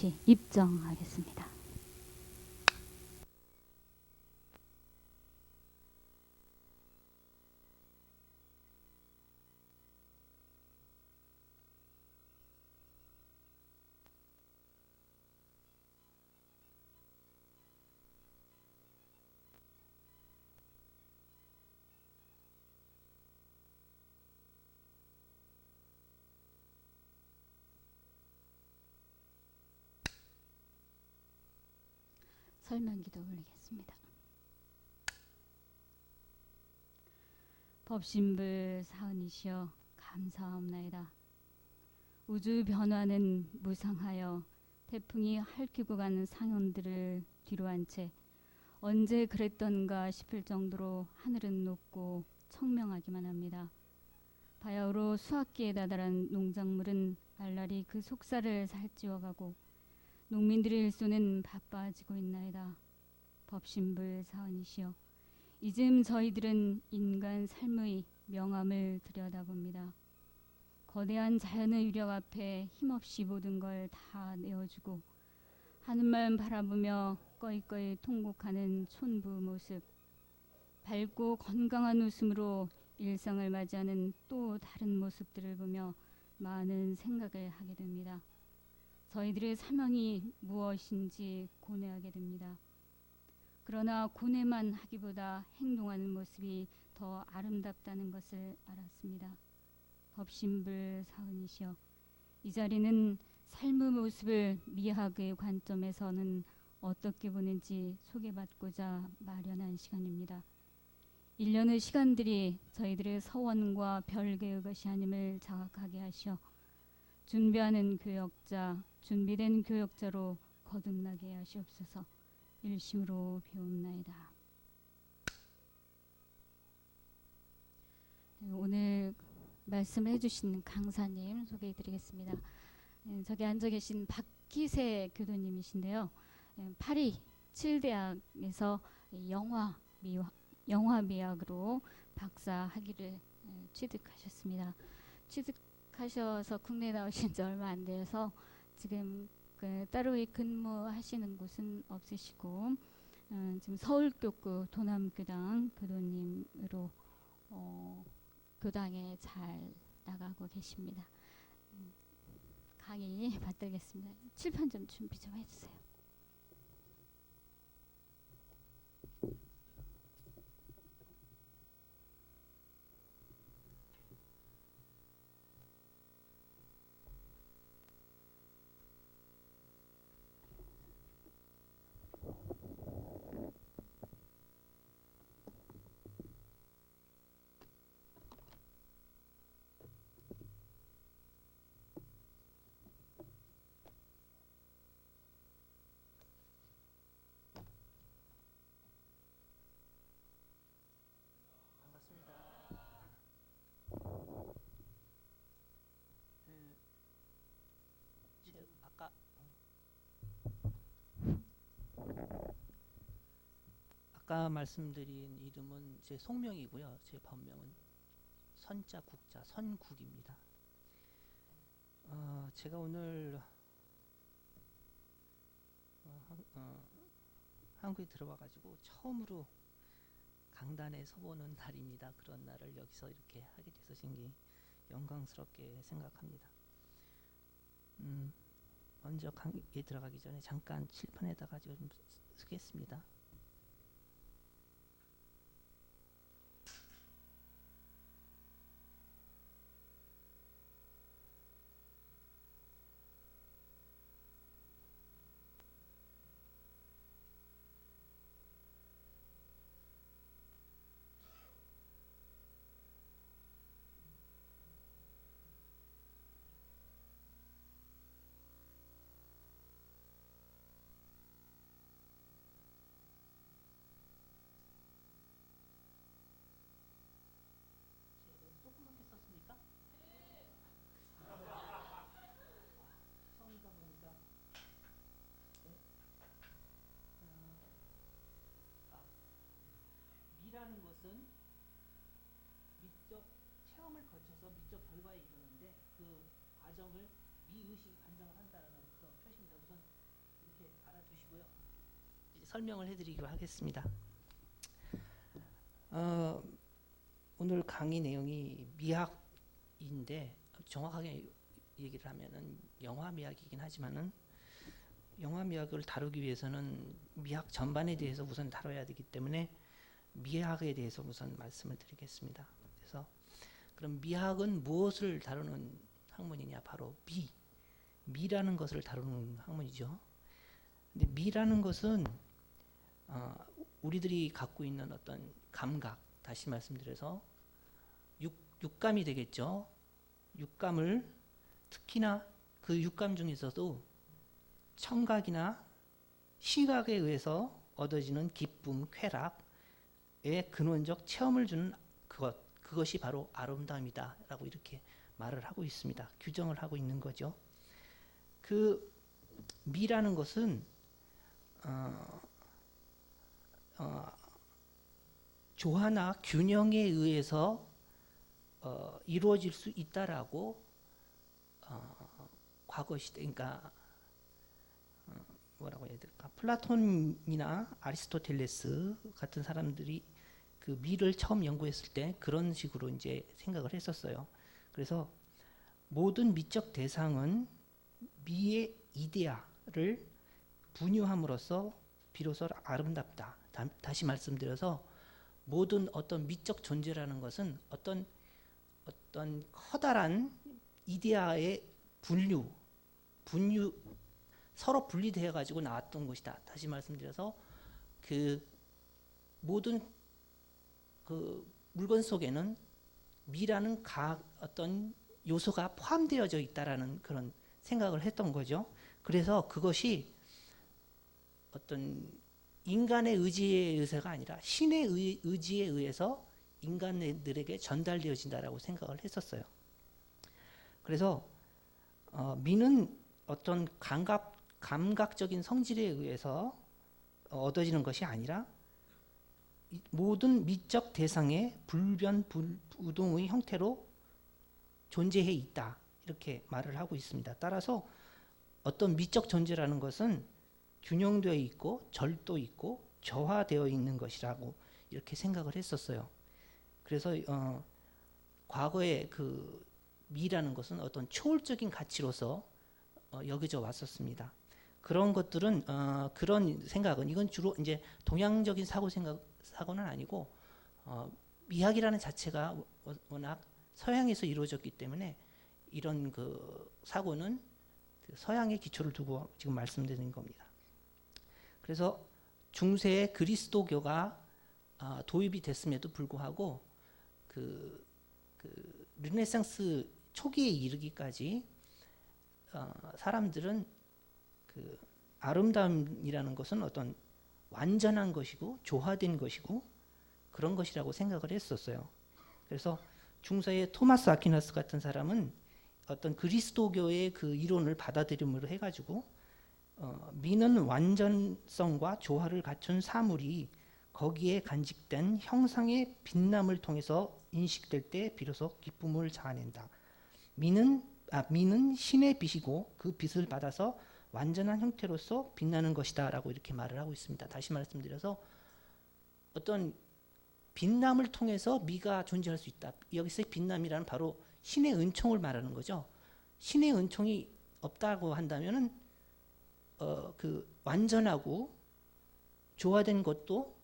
잠시 입정하겠습니다. 설명기도 올리겠습니다. 법신불 사은이시여 감사합나이다. 우주 변화는 무상하여 태풍이 핥히고 가는 상현들을 뒤로한 채 언제 그랬던가 싶을 정도로 하늘은 높고 청명하기만 합니다. 바야흐로 수확기에 다다란 농작물은 알랄이 그 속살을 살찌워가고 농민들의 일손은 바빠지고 있나이다. 법신불 사은이시여 이즘 저희들은 인간 삶의 명암을 들여다봅니다. 거대한 자연의 위력 앞에 힘없이 모든 걸 다 내어주고 하늘만 바라보며 꺼이꺼이 통곡하는 촌부 모습, 밝고 건강한 웃음으로 일상을 맞이하는 또 다른 모습들을 보며 많은 생각을 하게 됩니다. 저희들의 사명이 무엇인지 고뇌하게 됩니다. 그러나 고뇌만 하기보다 행동하는 모습이 더 아름답다는 것을 알았습니다. 법신불 사은이시여 이 자리는 삶의 모습을 미학의 관점에서는 어떻게 보는지 소개받고자 마련한 시간입니다. 1년의 시간들이 저희들의 서원과 별개의 것이 아님을 자각하게 하시어 준비하는 교역자, 준비된 교역자로 거듭나게 하시옵소서. 일심으로 배움나이다. 오늘 말씀을 해주신 강사님 소개해드리겠습니다. 저기 앉아 계신 박기세 교도님이신데요. 파리 7대학에서 영화미학으로 박사 학위를 취득하셨습니다. 취득하셔서 국내에 나오신 지 얼마 안 되어서 지금 따로 근무하시는 곳은 없으시고 지금 서울교구 도남교당 교도님으로 교당에 잘 나가고 계십니다. 강의 받들겠습니다. 칠판 좀 준비 좀 해주세요. 아까 말씀드린 이름은 제 속명이고요. 제 본명은 선자 국자 선국입니다. 제가 오늘 한국에 들어와가지고 처음으로 강단에 서보는 날입니다. 그런 날을 여기서 이렇게 하게 돼서 굉장히 영광스럽게 생각합니다. 먼저 강의에 들어가기 전에 잠깐 칠판에다가 좀 쓰겠습니다. 조그맣게 썼습니까? 처음이다 보니까 미라는 것은 미적 체험을 거쳐서 미적 결과에 이르는데 그 과정을 미의식 관장을 한다는 그런 표시입니다. 우선 가지고요. 설명을 해드리기로 하겠습니다. 오늘 강의 내용이 미학인데 정확하게 얘기를 하면은 영화 미학이긴 하지만은 영화 미학을 다루기 위해서는 미학 전반에 대해서 우선 다뤄야 되기 때문에 미학에 대해서 우선 말씀을 드리겠습니다. 그래서 그럼 미학은 무엇을 다루는 학문이냐? 바로 미라는 것을 다루는 학문이죠. 근데 미라는 것은 우리들이 갖고 있는 어떤 감각, 다시 말씀드려서 육감이 되겠죠. 육감을 특히나 그 육감 중에서도 청각이나 시각에 의해서 얻어지는 기쁨, 쾌락의 근원적 체험을 주는 그것이 바로 아름다움이다라고 이렇게 말을 하고 있습니다. 규정을 하고 있는 거죠. 그 미라는 것은 조화나 균형에 의해서 이루어질 수 있다라고 과거 시대, 그러니까 뭐라고 해야 될까? 플라톤이나 아리스토텔레스 같은 사람들이 그 미를 처음 연구했을 때 그런 식으로 이제 생각을 했었어요. 그래서 모든 미적 대상은 미의 이데아를 분유함으로써 비로소 아름답다. 다시 말씀드려서 모든 어떤 미적 존재라는 것은 어떤 커다란 이데아의 분류 서로 분리되어 가지고 나왔던 것이다. 다시 말씀드려서 그 모든 그 물건 속에는 미라는 어떤 요소가 포함되어져 있다라는 그런 생각을 했던 거죠. 그래서 그것이 어떤 인간의 의지에 의해서가 아니라 신의 의지에 의해서 인간들에게 전달되어진다라고 생각을 했었어요. 그래서 미는 어떤 감각적인 성질에 의해서 얻어지는 것이 아니라 모든 미적 대상의 불변부동의 형태로 존재해 있다. 이렇게 말을 하고 있습니다. 따라서 어떤 미적 존재라는 것은 균형되어 있고 절도 있고 저하되어 있는 것이라고 이렇게 생각을 했었어요. 그래서 과거에 그 미라는 것은 어떤 초월적인 가치로서 여겨져 왔었습니다. 그런 것들은 그런 생각은 이건 주로 이제 동양적인 사고는 아니고 미학이라는 자체가 워낙 서양에서 이루어졌기 때문에 이런 그 사고는 그 서양의 기초를 두고 지금 말씀드리는 겁니다. 그래서 중세의 그리스도교가 도입이 됐음에도 불구하고 그 르네상스 초기에 이르기까지 사람들은 그 아름다움이라는 것은 어떤 완전한 것이고 조화된 것이고 그런 것이라고 생각을 했었어요. 그래서 중세의 토마스 아퀴나스 같은 사람은 어떤 그리스도교의 그 이론을 받아들임으로 해가지고 미는 완전성과 조화를 갖춘 사물이 거기에 간직된 형상의 빛남을 통해서 인식될 때 비로소 기쁨을 자아낸다. 미는 신의 빛이고 그 빛을 받아서 완전한 형태로서 빛나는 것이다 라고 이렇게 말을 하고 있습니다. 다시 말씀드려서 어떤 빛남을 통해서 미가 존재할 수 있다. 여기서 빛남이라는 바로 신의 은총을 말하는 거죠. 신의 은총이 없다고 한다면은 그 완전하고 조화된 것도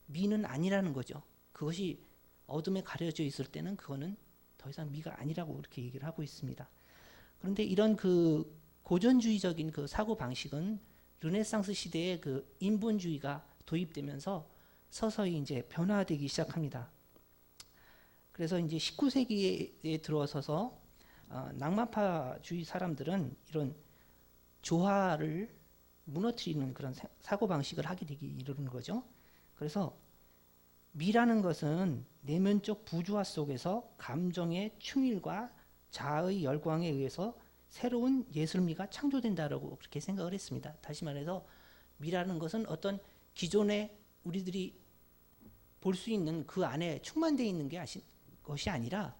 미는 아니라는 거죠. 그것이 어둠에 가려져 있을 때는 그거는 더 이상 미가 아니라고 이렇게 얘기를 하고 있습니다. 그런데 이런 그 고전주의적인 그 사고 방식은 르네상스 시대에 그 인본주의가 도입되면서 서서히 이제 변화되기 시작합니다. 그래서 이제 19세기에 들어서서 낭만파주의 사람들은 이런 조화를 무너뜨리는 그런 사고 방식을 하게 되기 이르는 거죠. 그래서 미라는 것은 내면적 부조화 속에서 감정의 충일과 자아의 열광에 의해서 새로운 예술미가 창조된다라고 그렇게 생각을 했습니다. 다시 말해서 미라는 것은 어떤 기존에 우리들이 볼 수 있는 그 안에 충만되어 있는 것이 아니라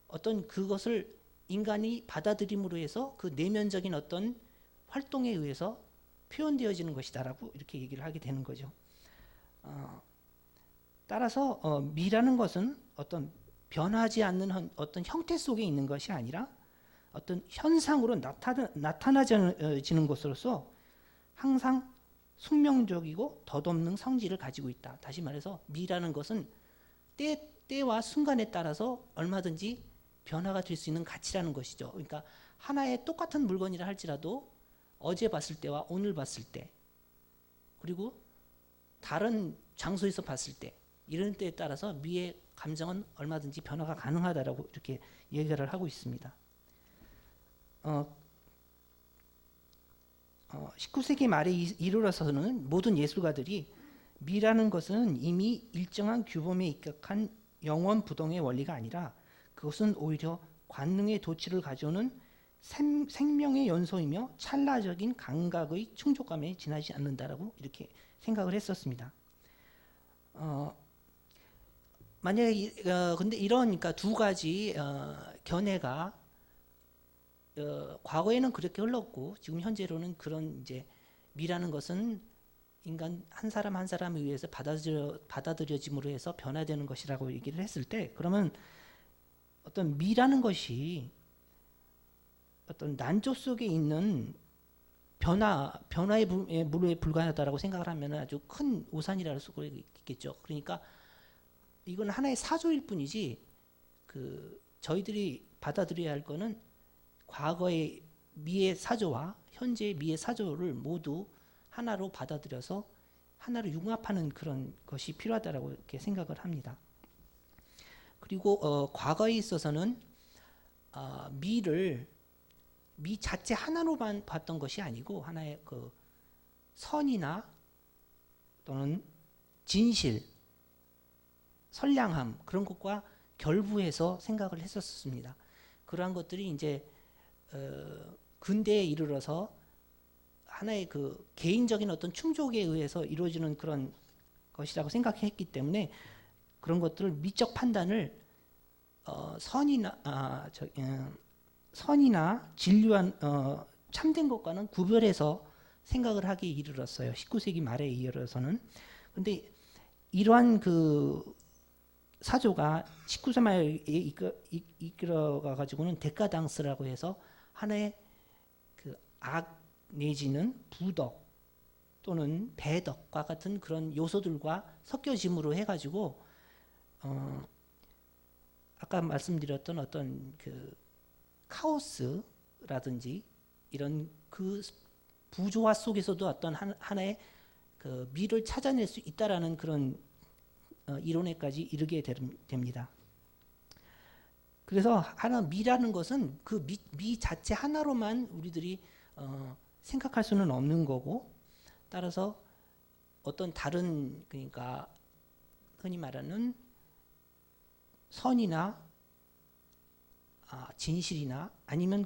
어떤 그것을 인간이 받아들임으로 해서 그 내면적인 어떤 활동에 의해서 표현되어지는 것이다라고 이렇게 얘기를 하게 되는 거죠. 따라서 미라는 것은 어떤 변하지 않는 어떤 형태 속에 있는 것이 아니라 어떤 현상으로 나타나지는 것으로서 항상 숙명적이고 덧없는 성질을 가지고 있다. 다시 말해서 미라는 것은 때와 순간에 따라서 얼마든지 변화가 될 수 있는 가치라는 것이죠. 그러니까 하나의 똑같은 물건이라 할지라도 어제 봤을 때와 오늘 봤을 때, 그리고 다른 장소에서 봤을 때, 이런 때에 따라서 미의 감정은 얼마든지 변화가 가능하다라고 이렇게 얘기를 하고 있습니다. 19세기 말에 이르러서는 모든 예술가들이 미라는 것은 이미 일정한 규범에 입각한 영원 부동의 원리가 아니라 그것은 오히려 관능의 도취를 가져오는 생명의 연소이며 찰나적인 감각의 충족감에 지나지 않는다라고 이렇게 생각을 했었습니다. 만약에 근데 그러니까 두 가지 견해가 과거에는 그렇게 흘렀고 지금 현재로는 그런 이제 미라는 것은 인간 한 사람 한 사람에 의해서 받아들여짐으로 해서 변화되는 것이라고 얘기를 했을 때, 그러면 어떤 미라는 것이 어떤 난조 속에 있는 변화의 물에 불과하다라고 생각을 하면 아주 큰 오산이라 할 수가 있겠죠. 그러니까 이건 하나의 사조일 뿐이지 저희들이 받아들여야 할 거는 과거의 미의 사조와 현재의 미의 사조를 모두 하나로 받아들여서 하나로 융합하는 그런 것이 필요하다라고 이렇게 생각을 합니다. 그리고 과거에 있어서는 미 자체 하나로만 봤던 것이 아니고 하나의 선이나 또는 진실, 선량함 그런 것과 결부해서 생각을 했었습니다. 그러한 것들이 이제 근대에 이르러서 하나의 개인적인 어떤 충족에 의해서 이루어지는 그런 것이라고 생각했기 때문에 그런 것들을 미적 판단을 선이나 진리한 참된 것과는 구별해서 생각을 하기에 이르렀어요. 19세기 말에 이르러서는. 근데 이러한 사조가 19세기 말에 이끌어가 가지고는 데카당스라고 해서 하나의 악 내지는 부덕 또는 배덕과 같은 그런 요소들과 섞여짐으로 해가지고 아까 말씀드렸던 어떤 카오스라든지 이런 부조화 속에서도 어떤 하나의 미를 찾아낼 수 있다라는 그런 이론에까지 이르게 됩니다. 그래서 미라는 것은 미 자체 하나로만 우리들이 생각할 수는 없는 거고, 따라서 어떤 다른 그러니까 흔히 말하는 선이나 진실이나 아니면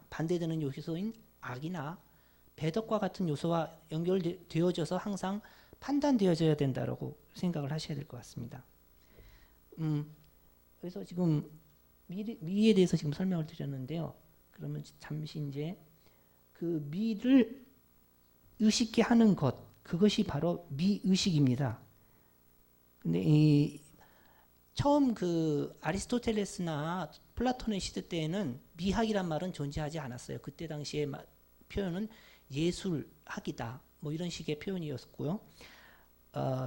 반대되는 요소인 악이나 배덕과 같은 요소와 연결되어져서 항상 판단되어져야 된다라고 생각을 하셔야 될 것 같습니다. 그래서 지금 미에 대해서 지금 설명을 드렸는데요. 그러면 잠시 이제 미를 의식케 하는 것, 그것이 바로 미의식입니다. 근데 처음 아리스토텔레스나 플라톤의 시대 때에는 미학이란 말은 존재하지 않았어요. 그때 당시의 표현은 예술학이다, 뭐 이런 식의 표현이었고요.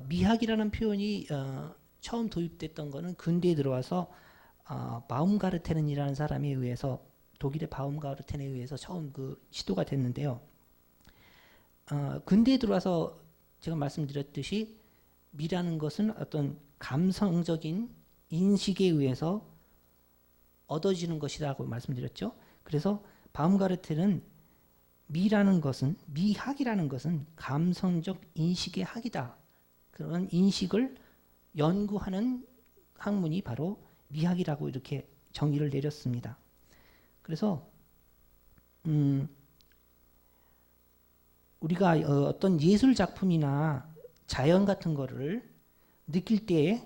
미학이라는 표현이 처음 도입됐던 거는 근대에 들어와서 바움가르텐이라는 사람에 의해서, 독일의 바움가르텐에 의해서 처음 시도가 됐는데요. 근대에 들어와서 제가 말씀드렸듯이 미라는 것은 어떤 감성적인 인식에 의해서 얻어지는 것이라고 말씀드렸죠. 그래서 바움가르텐은 미학이라는 것은 감성적 인식의 학이다. 그런 인식을 연구하는 학문이 바로 미학이라고 이렇게 정의를 내렸습니다. 그래서 우리가 어떤 예술 작품이나 자연 같은 거를 느낄 때에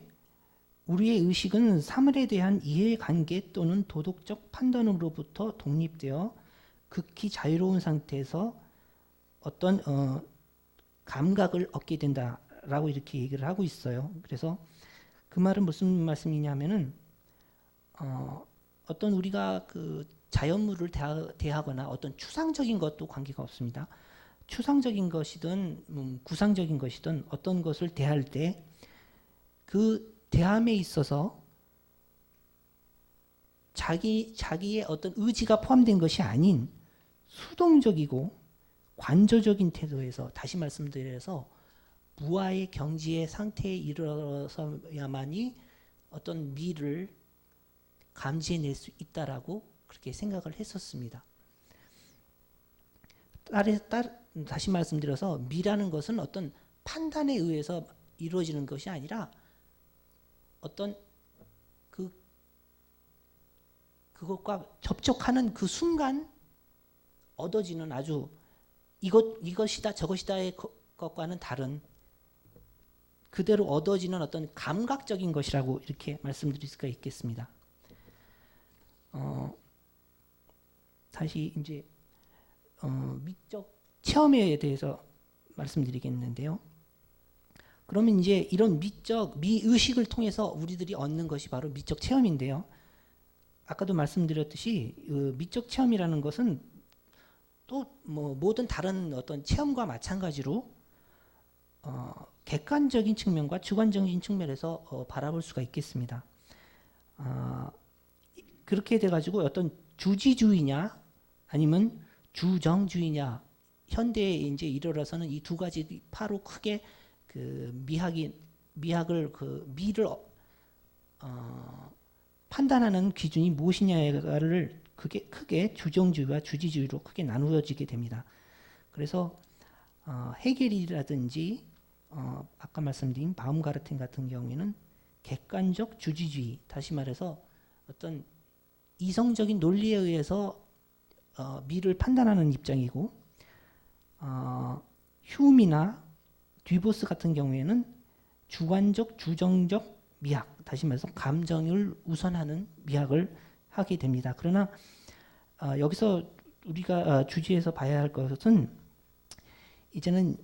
우리의 의식은 사물에 대한 이해관계 또는 도덕적 판단으로부터 독립되어 극히 자유로운 상태에서 어떤 감각을 얻게 된다라고 이렇게 얘기를 하고 있어요. 그래서 그 말은 무슨 말씀이냐면은 어떤 우리가 그 자연물을 대하거나 어떤 추상적인 것도 관계가 없습니다. 추상적인 것이든 구상적인 것이든 어떤 것을 대할 때 그 대함에 있어서 자기의 어떤 의지가 포함된 것이 아닌 수동적이고 관조적인 태도에서, 다시 말씀드려서 무아의 경지의 상태에 이르러서야만이 어떤 미를 감지해낼 수 있다라고 그렇게 생각을 했었습니다. 다시 말씀드려서 미라는 것은 어떤 판단에 의해서 이루어지는 것이 아니라 어떤 그것과 접촉하는 그 순간 얻어지는 아주 이것이다 저것이다의 것과는 다른 그대로 얻어지는 어떤 감각적인 것이라고 이렇게 말씀드릴 수가 있겠습니다. 다시 이제 미적 체험에 대해서 말씀드리겠는데요. 그러면 이제 이런 미의식을 통해서 우리들이 얻는 것이 바로 미적 체험인데요. 아까도 말씀드렸듯이 미적 체험이라는 것은 또 뭐 모든 다른 어떤 체험과 마찬가지로 객관적인 측면과 주관적인 측면에서 바라볼 수가 있겠습니다. 그렇게 돼가지고 어떤 주지주의냐 아니면 주정주의냐, 현대에 이제 이르러서는 이 두 가지 파로 크게 그 미학을 그 미를 판단하는 기준이 무엇이냐를 크게 주정주의와 주지주의로 크게 나누어지게 됩니다. 그래서 헤겔이라든지 아까 말씀드린 바움가르텐 같은 경우에는 객관적 주지주의, 다시 말해서 어떤 이성적인 논리에 의해서 미를 판단하는 입장이고, 휴미나 듀보스 같은 경우에는 주관적 주정적 미학, 다시 말해서 감정을 우선하는 미학을 하게 됩니다. 그러나 여기서 우리가 주지에서 봐야 할 것은 이제는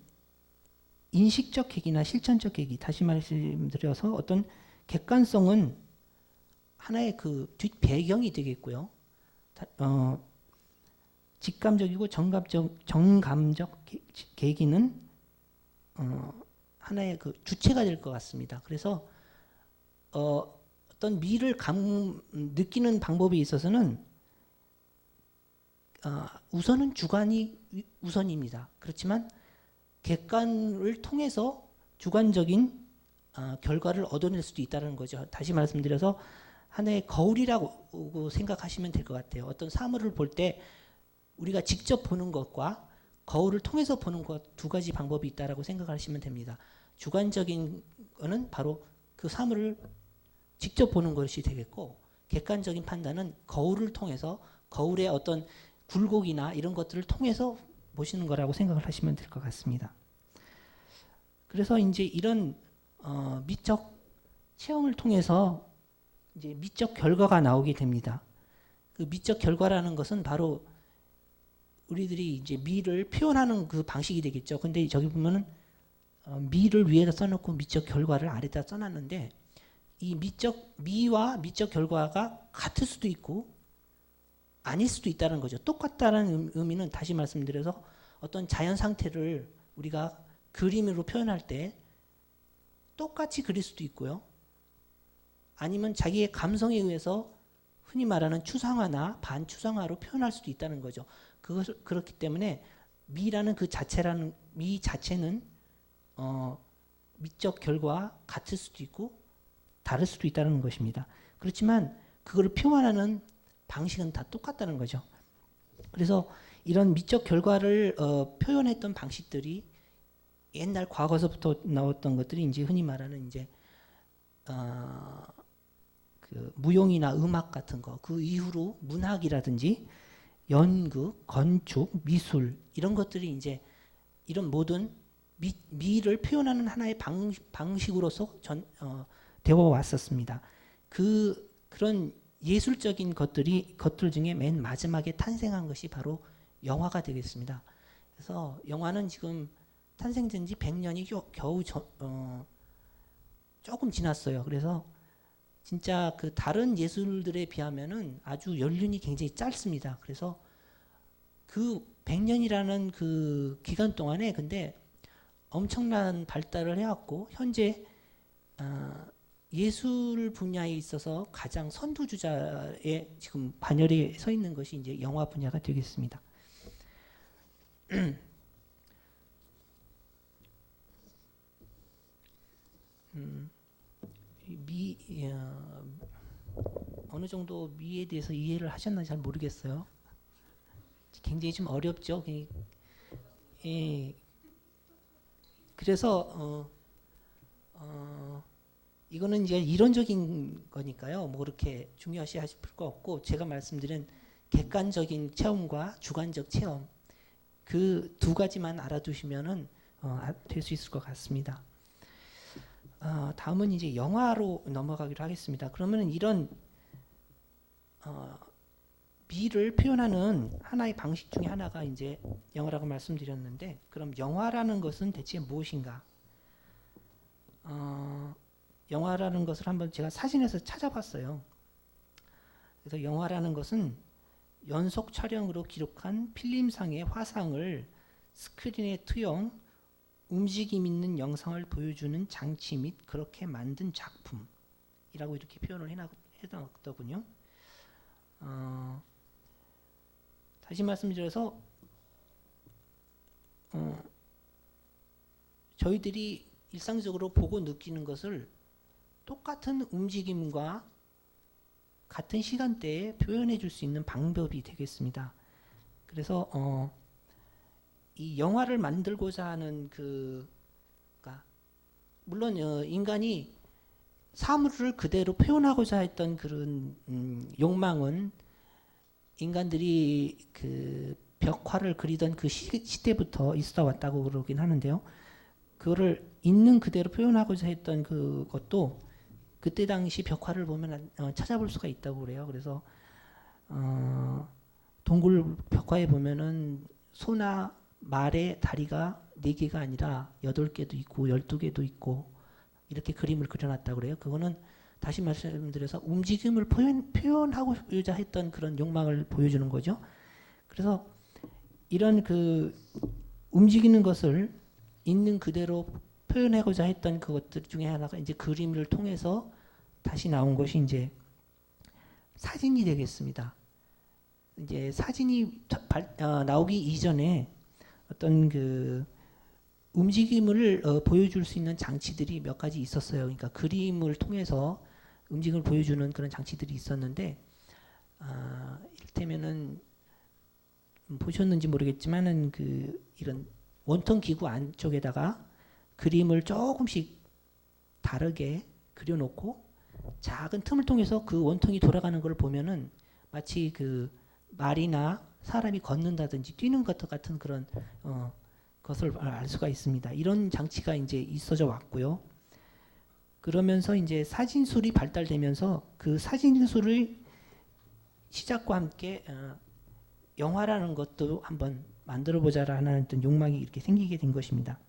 인식적 계기나 실천적 계기, 다시 말씀드려서 어떤 객관성은 하나의 그 뒷배경이 되겠고요. 직감적이고 정감적 계기는 하나의 그 주체가 될 것 같습니다. 그래서 어떤 미를 느끼는 방법에 있어서는 우선은 주관이 우선입니다. 그렇지만 객관을 통해서 주관적인 결과를 얻어낼 수도 있다는 거죠. 다시 말씀드려서 하나의 거울이라고 생각하시면 될 것 같아요. 어떤 사물을 볼 때 우리가 직접 보는 것과 거울을 통해서 보는 것 두 가지 방법이 있다라고 생각하시면 됩니다. 주관적인 거는 바로 그 사물을 직접 보는 것이 되겠고, 객관적인 판단은 거울을 통해서 거울의 어떤 굴곡이나 이런 것들을 통해서 보시는 거라고 생각을 하시면 될 것 같습니다. 그래서 이제 이런 미적 체험을 통해서 이제 미적 결과가 나오게 됩니다. 그 미적 결과라는 것은 바로 우리들이 이제 미를 표현하는 그 방식이 되겠죠. 근데 저기 보면은 미를 위에다 써놓고 미적 결과를 아래다 써놨는데, 이 미와 미적 결과가 같을 수도 있고 아닐 수도 있다는 거죠. 똑같다는 의미는 다시 말씀드려서 어떤 자연 상태를 우리가 그림으로 표현할 때 똑같이 그릴 수도 있고요. 아니면 자기의 감성에 의해서 흔히 말하는 추상화나 반추상화로 표현할 수도 있다는 거죠. 그렇기 때문에 미라는 미 자체는 미적 결과와 같을 수도 있고 다를 수도 있다는 것입니다. 그렇지만 그걸 표현하는 방식은 다 똑같다는 거죠. 그래서 이런 미적 결과를 표현했던 방식들이 옛날 과거서부터 나왔던 것들이 이제 흔히 말하는 이제 그 무용이나 음악 같은 거, 그 이후로 문학이라든지 연극, 건축, 미술 이런 것들이 이제 이런 모든 미를 표현하는 하나의 방식으로서 되어 왔었습니다. 그런 예술적인 것들 중에 맨 마지막에 탄생한 것이 바로 영화가 되겠습니다. 그래서 영화는 지금 탄생된 지 100년이 겨우 조금 지났어요. 그래서 진짜 그 다른 예술들에 비하면은 아주 연륜이 굉장히 짧습니다. 그래서 그 100년이라는 그 기간 동안에 근데 엄청난 발달을 해왔고 현재 예술 분야에 있어서 가장 선두주자에 지금 반열에 서 있는 것이 이제 영화 분야가 되겠습니다. 미 어느 정도 미에 대해서 이해를 하셨는지 잘 모르겠어요. 굉장히 좀 어렵죠. 예. 그래서 이거는 이제 이론적인 거니까요. 뭐 그렇게 중요시 하실 필요가 없고 제가 말씀드린 객관적인 체험과 주관적 체험 그 두 가지만 알아두시면은 될 수 있을 것 같습니다. 다음은 이제 영화로 넘어가기로 하겠습니다. 그러면 이런 미를 표현하는 하나의 방식 중에 하나가 이제 영화라고 말씀드렸는데, 그럼 영화라는 것은 대체 무엇인가? 영화라는 것을 한번 제가 사진에서 찾아봤어요. 그래서 영화라는 것은 연속 촬영으로 기록한 필름상의 화상을 스크린에 투영, 움직임 있는 영상을 보여주는 장치 및 그렇게 만든 작품이라고 이렇게 표현을 해놨더군요. 다시 말씀드려서 저희들이 일상적으로 보고 느끼는 것을 똑같은 움직임과 같은 시간대에 표현해 줄 수 있는 방법이 되겠습니다. 그래서 이 영화를 만들고자 하는 그러니까 물론 인간이 사물을 그대로 표현하고자 했던 그런 욕망은 인간들이 그 벽화를 그리던 그 시대부터 있어 왔다고 그러긴 하는데요. 그거를 있는 그대로 표현하고자 했던 그것도 그때 당시 벽화를 보면 찾아볼 수가 있다고 그래요. 그래서 동굴 벽화에 보면은 소나 말의 다리가 4개가 아니라 8개도 있고 12개도 있고 이렇게 그림을 그려놨다고 그래요. 그거는 다시 말씀드려서 움직임을 표현하고자 했던 그런 욕망을 보여주는 거죠. 그래서 이런 그 움직이는 것을 있는 그대로 표현하고자 했던 그것들 중에 하나가 이제 그림을 통해서 다시 나온 것이 이제 사진이 되겠습니다. 이제 사진이 나오기 이전에 어떤 그 움직임을 보여줄 수 있는 장치들이 몇 가지 있었어요. 그러니까 그림을 통해서 움직임을 보여주는 그런 장치들이 있었는데, 이를테면은 보셨는지 모르겠지만은 이런 원통 기구 안쪽에다가 그림을 조금씩 다르게 그려놓고 작은 틈을 통해서 그 원통이 돌아가는 걸 보면은 마치 그 말이나 사람이 걷는다든지 뛰는 것 같은 그런 것을 알 수가 있습니다. 이런 장치가 이제 있어져 왔고요. 그러면서 이제 사진술이 발달되면서 그 사진술의 시작과 함께 영화라는 것도 한번 만들어 보자라는 어떤 욕망이 이렇게 생기게 된 것입니다.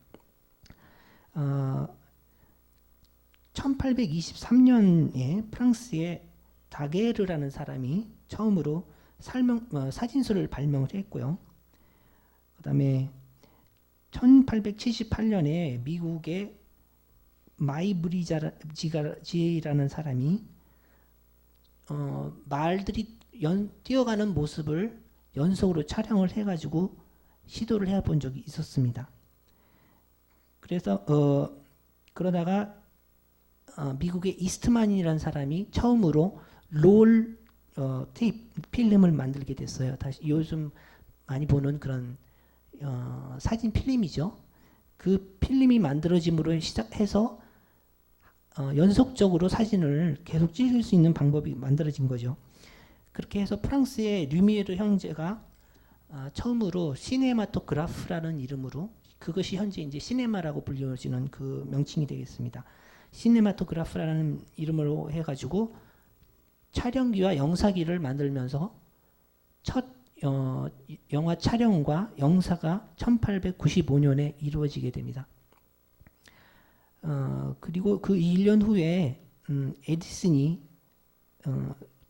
1823년에 프랑스의 다게르라는 사람이 처음으로 사진술을 발명을 했고요. 그다음에 1878년에 미국의 마이브리지라는 사람이 말들이 뛰어가는 모습을 연속으로 촬영을 해가지고 시도를 해본 적이 있었습니다. 그래서 그러다가 미국의 이스트만이라는 사람이 처음으로 롤 테이프 필름을 만들게 됐어요. 다시 요즘 많이 보는 그런 사진 필름이죠. 그 필름이 만들어짐으로 시작해서 연속적으로 사진을 계속 찍을 수 있는 방법이 만들어진 거죠. 그렇게 해서 프랑스의 류미에르 형제가 처음으로 시네마토그라프라는 이름으로, 그것이 현재 이제 시네마라고 불려지는 그 명칭이 되겠습니다. 시네마토그라프라는 이름으로 해가지고 촬영기와 영사기를 만들면서 첫 영화 촬영과 영사가 1895년에 이루어지게 됩니다. 그리고 그 1년 후에 에디슨이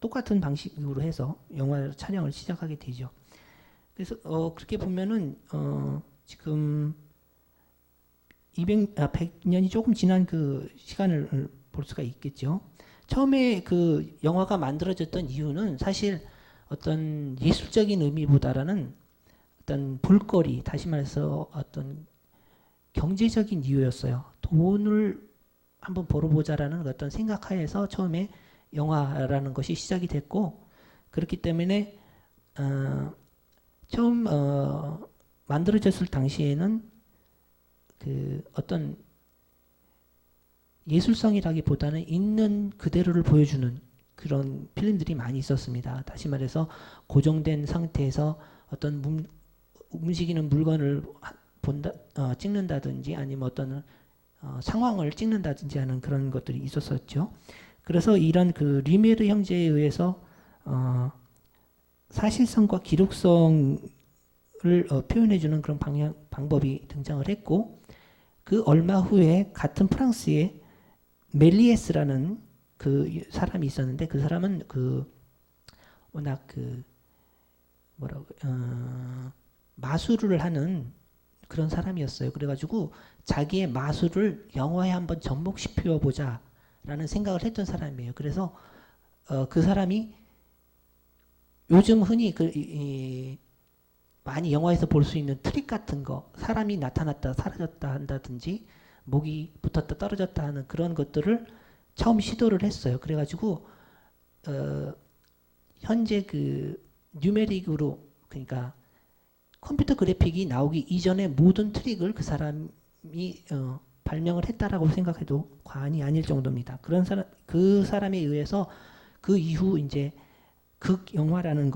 똑같은 방식으로 해서 영화 촬영을 시작하게 되죠. 그래서 그렇게 보면은 지금 100년이 조금 지난 그 시간을 볼 수가 있겠죠. 처음에 그 영화가 만들어졌던 이유는 사실 어떤 예술적인 의미보다는 어떤 볼거리, 다시 말해서 어떤 경제적인 이유였어요. 돈을 한번 벌어보자라는 어떤 생각하에서 처음에 영화라는 것이 시작이 됐고, 그렇기 때문에 처음 만들어졌을 당시에는 그 어떤 예술성이라기보다는 있는 그대로를 보여주는 그런 필름들이 많이 있었습니다. 다시 말해서 고정된 상태에서 어떤 움직이는 물건을 찍는다든지 아니면 어떤 상황을 찍는다든지 하는 그런 것들이 있었었죠. 그래서 이런 그 리메르 형제에 의해서 사실성과 기록성을 표현해주는 그런 방법이 등장을 했고, 그 얼마 후에 같은 프랑스에 멜리에스라는 그 사람이 있었는데, 그 사람은 그 워낙 그 뭐라고 마술을 하는 그런 사람이었어요. 그래가지고 자기의 마술을 영화에 한번 접목시켜 보자라는 생각을 했던 사람이에요. 그래서 그 사람이 요즘 흔히 많이 영화에서 볼 수 있는 트릭 같은 거, 사람이 나타났다 사라졌다 한다든지 목이 붙었다 떨어졌다 하는 그런 것들을 처음 시도를 했어요. 그래가지고 현재 그 뉴메릭으로, 그러니까 컴퓨터 그래픽이 나오기 이전의 모든 트릭을 그 사람이 발명을 했다라고 생각해도 과언이 아닐 정도입니다. 그 사람에 의해서 그 이후 이제 극 영화라는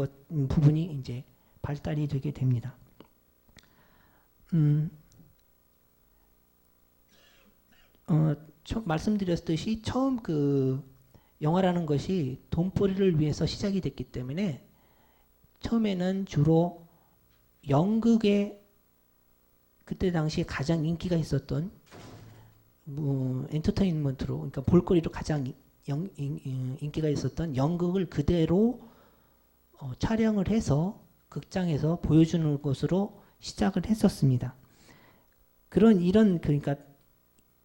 부분이 이제 발달이 되게 됩니다. 말씀드렸듯이 처음 그 영화라는 것이 돈벌이를 위해서 시작이 됐기 때문에 처음에는 주로 연극에 그때 당시에 가장 인기가 있었던 엔터테인먼트로, 그러니까 볼거리로 가장 인기가 있었던 연극을 그대로 촬영을 해서 극장에서 보여주는 것으로 시작을 했었습니다. 그러니까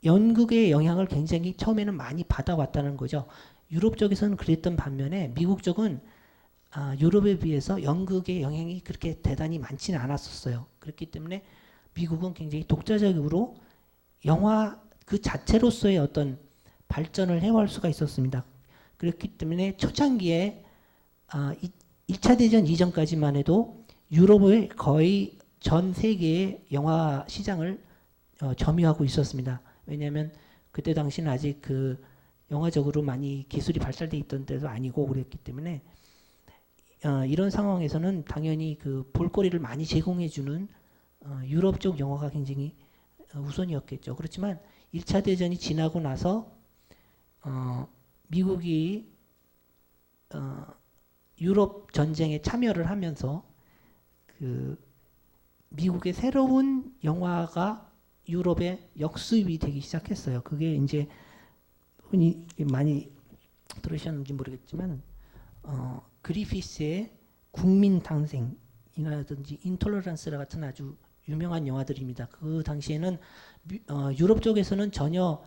연극의 영향을 굉장히 처음에는 많이 받아왔다는 거죠. 유럽 쪽에서는 그랬던 반면에 미국 쪽은 유럽에 비해서 연극의 영향이 그렇게 대단히 많지는 않았었어요. 그렇기 때문에 미국은 굉장히 독자적으로 영화 그 자체로서의 어떤 발전을 해올 수가 있었습니다. 그렇기 때문에 초창기에 1차 대전 이전까지만 해도 유럽의 거의 전 세계의 영화 시장을 점유하고 있었습니다. 왜냐하면 그때 당시는 아직 그 영화적으로 많이 기술이 발달돼 있던 때도 아니고 그랬기 때문에 이런 상황에서는 당연히 그 볼거리를 많이 제공해주는 유럽 쪽 영화가 굉장히 우선이었겠죠. 그렇지만 1차 대전이 지나고 나서 미국이 유럽 전쟁에 참여를 하면서 그 미국의 새로운 영화가 유럽에 역수입이 되기 시작했어요. 그게 이제 흔히 많이 들으셨는지 모르겠지만 그리피스의 국민 탄생이라든지 인톨러런스 같은 아주 유명한 영화들입니다. 그 당시에는 유럽 쪽에서는 전혀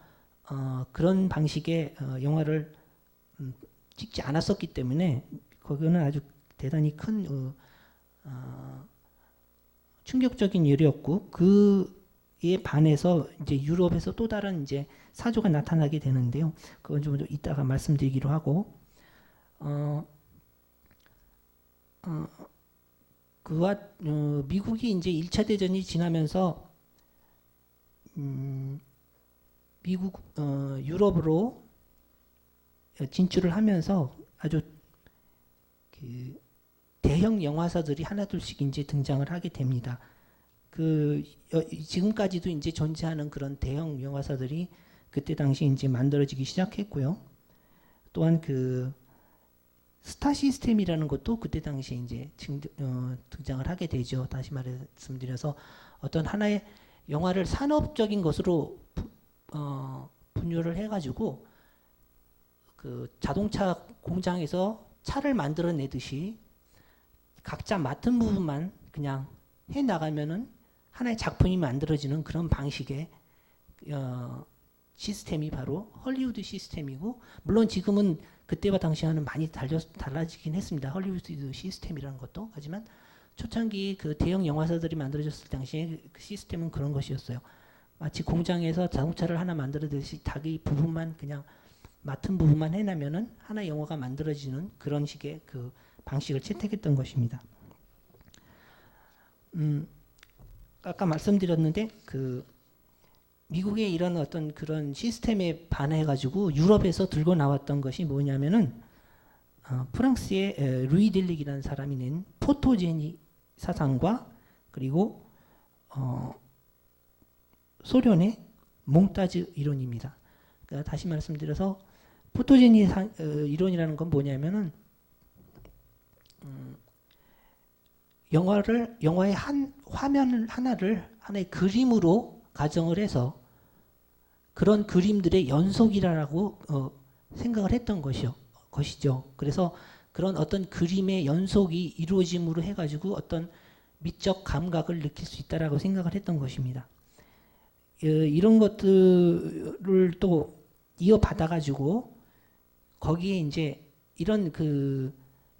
그런 방식의 영화를 찍지 않았었기 때문에 거기는 아주 대단히 큰 충격적인 일이었고, 그에 반해서 이제 유럽에서 또 다른 이제 사조가 나타나게 되는데요. 그건 좀 이따가 말씀드리기로 하고, 미국이 이제 1차 대전이 지나면서 유럽으로 진출을 하면서 아주 그 대형 영화사들이 하나둘씩 이제 등장을 하게 됩니다. 지금까지도 이제 존재하는 그런 대형 영화사들이 그때 당시 이제 만들어지기 시작했고요. 또한 스타 시스템이라는 것도 그때 당시에 이제 등장을 하게 되죠. 다시 말씀드려서 어떤 하나의 영화를 산업적인 것으로 분류를 해가지고 그 자동차 공장에서 차를 만들어내듯이 각자 맡은 부분만 그냥 해 나가면은 하나의 작품이 만들어지는 그런 방식의 시스템이 바로 헐리우드 시스템이고, 물론 지금은 그때와 당시와는 많이 달라지긴 했습니다. 헐리우드 시스템이라는 것도. 하지만 초창기 그 대형 영화사들이 만들어졌을 당시에 그 시스템은 그런 것이었어요. 마치 공장에서 자동차를 하나 만들어듯이 자기 부분만 그냥 맡은 부분만 해내면은 하나의 영화가 만들어지는 그런 식의 그 방식을 채택했던 것입니다. 아까 말씀드렸는데 그 미국의 이런 어떤 그런 시스템에 반해가지고 유럽에서 들고 나왔던 것이 뭐냐면은 프랑스의 루이 딜릭이라는 사람이 낸 포토제니 사상과 그리고 소련의 몽타즈 이론입니다. 그러니까 다시 말씀드려서 포토제니 이론이라는 건 뭐냐면은 영화의 한 화면 하나를 하나의 그림으로 가정을 해서 그런 그림들의 연속이라고 생각을 했던 것이죠. 그래서 그런 어떤 그림의 연속이 이루어짐으로 해가지고 어떤 미적 감각을 느낄 수 있다라고 생각을 했던 것입니다. 이런 것들을 또 이어받아가지고 거기에 이제 이런 그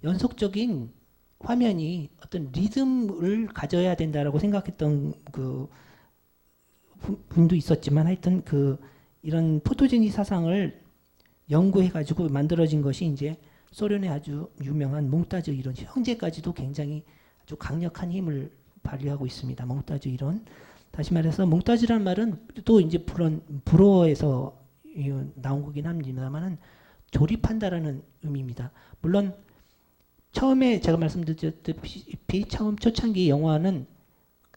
연속적인 화면이 어떤 리듬을 가져야 된다라고 생각했던 그 분도 있었지만 하여튼 그 이런 포토제니 사상을 연구해가지고 만들어진 것이 이제 소련의 아주 유명한 몽타즈 이론, 현재까지도 굉장히 아주 강력한 힘을 발휘하고 있습니다. 몽타즈 이론. 다시 말해서 몽타즈라는 말은 또 이제 불어에서 나온 거긴 합니다만은 조립한다라는 의미입니다. 물론 처음에 제가 말씀드렸듯이 처음 초창기 영화는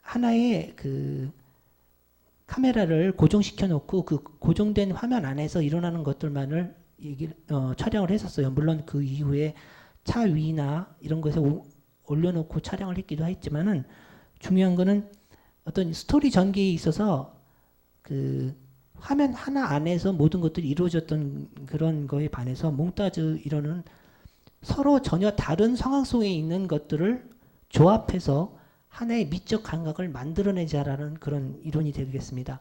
하나의 그 카메라를 고정시켜 놓고 그 고정된 화면 안에서 일어나는 것들만을 촬영을 했었어요. 물론 그 이후에 차 위나 이런 것에 올려놓고 촬영을 했기도 했지만은 중요한 거는 어떤 스토리 전개에 있어서 그 화면 하나 안에서 모든 것들이 이루어졌던 그런 거에 반해서 몽타즈 이론은 서로 전혀 다른 상황 속에 있는 것들을 조합해서 하나의 미적 감각을 만들어내자라는 그런 이론이 되겠습니다.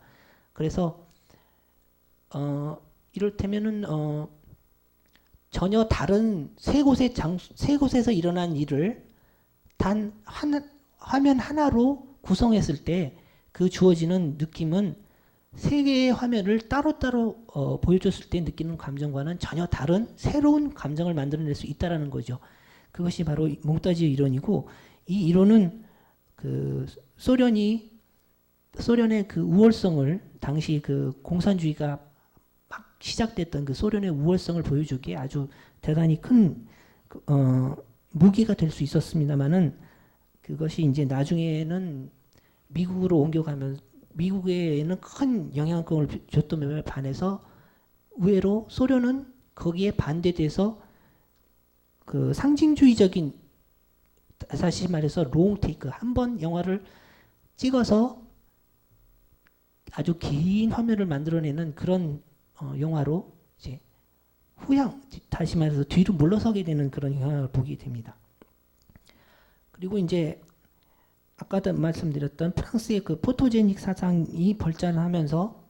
그래서 이를테면은 전혀 다른 세 곳에서 일어난 일을 단 화면 하나로 구성했을 때 그 주어지는 느낌은 세 개의 화면을 따로따로 보여줬을 때 느끼는 감정과는 전혀 다른 새로운 감정을 만들어낼 수 있다라는 거죠. 그것이 바로 몽타즈 이론이고, 이 이론은 그 소련의 그 우월성을, 당시 그 공산주의가 막 시작됐던 그 소련의 우월성을 보여주기에 아주 대단히 큰 무기가 될 수 있었습니다만은, 그것이 이제 나중에는 미국으로 옮겨가면 미국에는 큰 영향력을 줬던 반해서 의외로 소련은 거기에 반대돼서 그 상징주의적인, 다시 말해서 롱 테이크, 한 번 영화를 찍어서 아주 긴 화면을 만들어내는 그런 영화로 이제 다시 말해서 뒤로 물러서게 되는 그런 영향을 보게 됩니다. 그리고 이제 아까도 말씀드렸던 프랑스의 그 포토제닉 사상이 발전하면서